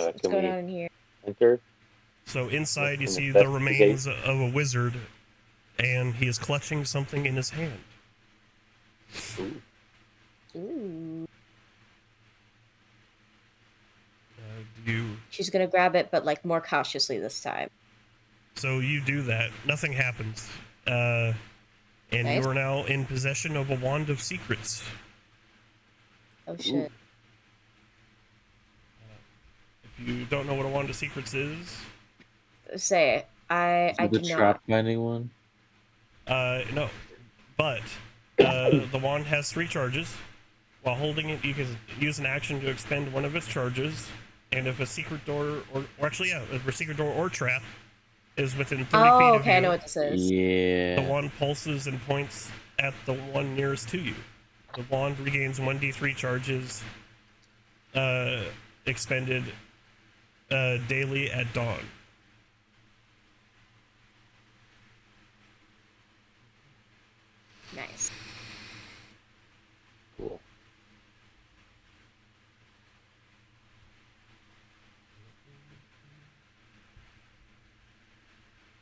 What's going on in here? Enter. So inside you see the remains of a wizard, and he is clutching something in his hand. Ooh. You. She's gonna grab it, but like more cautiously this time. So you do that. Nothing happens. And Nice. you are now in possession of a wand of secrets. Oh shit. If you don't know what a wand of secrets is, Say it. I the do not. trap finding one? No, but the wand has 3 charges. While holding it, you can use an action to expend one of its charges. And if a secret door, or actually, yeah, if a secret door or trap is within 30 feet Oh, of okay, I know you, what this is. the Yeah. wand pulses and points at the one nearest to you. The wand regains 1d3 charges expended daily at dawn. Nice. Cool.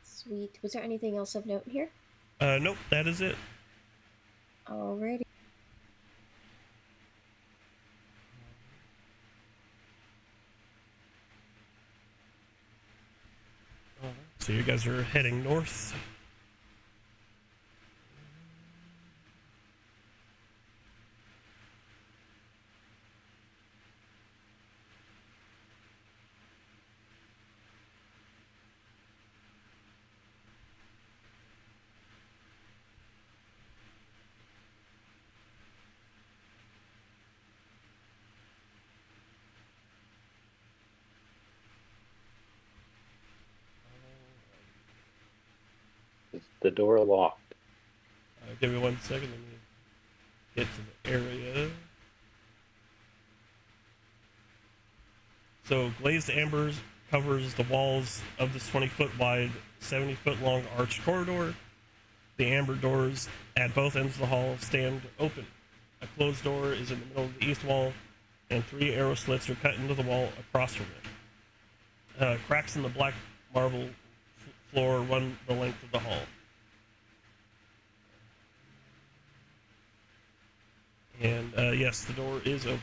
Sweet. Was there anything else of note here? Nope, that is it. Alrighty. So you guys are heading north. Is the door locked? Give me 1 second. Let me get to the area. So glazed ambers covers the walls of this 20-foot wide, 70-foot long arched corridor. The amber doors at both ends of the hall stand open. A closed door is in the middle of the east wall, and 3 arrow slits are cut into the wall across from it. Cracks in the black marble floor run the length of the hall. And yes, the door is open.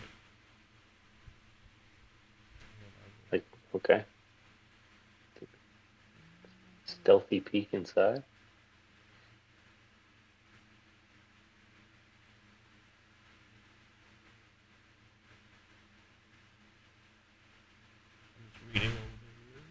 Like, okay. Stealthy peek inside. I'm just reading over here.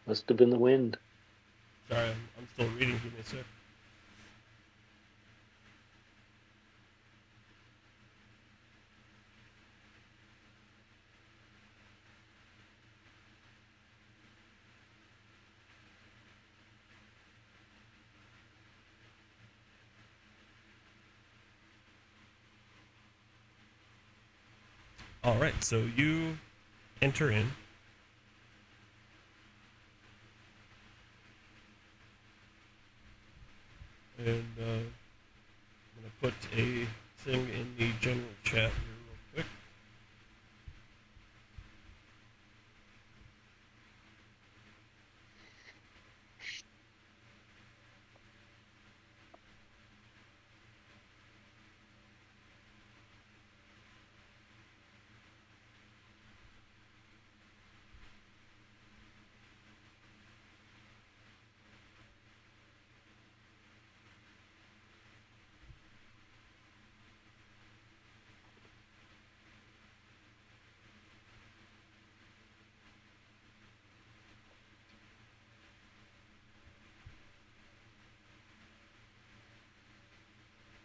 Must have been the wind. Sorry, I'm still reading. Give me a sec. All right, so you enter in. And I'm gonna put a thing in the general chat here real quick.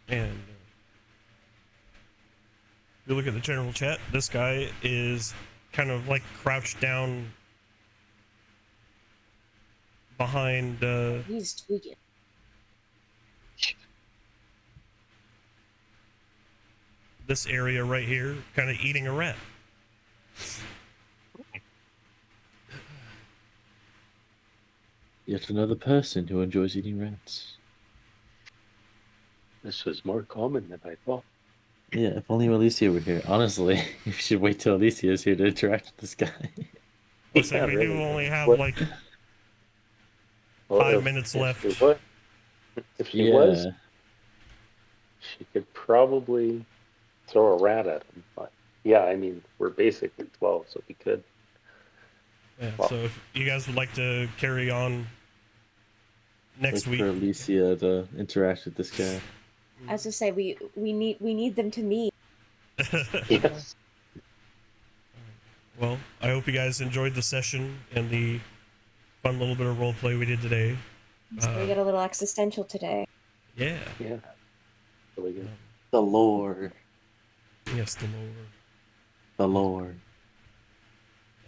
And if you look at the general chat, this guy is kind of like crouched down behind He's tweaking. this area right here, kind of eating a rat. Yet another person who enjoys eating rats. This was more common than I thought. Yeah, if only Alicia were here. Honestly, you should wait till Alicia is here to interact with this guy. Looks like Yeah, we do really. only have What- like Well, 5 minutes left. If she was, Yeah. she could probably throw a rat at him. But yeah, I mean, we're basically 12, so we could. Yeah, Well- so if you guys would like to carry on next Wait week. for Alicia to interact with this guy. As I say, we need them to meet. Yes. Well, I hope you guys enjoyed the session and the fun little bit of role play we did today. So we got a little existential today. Yeah. Yeah. Really good. The lore. Yes, the lore. The lore.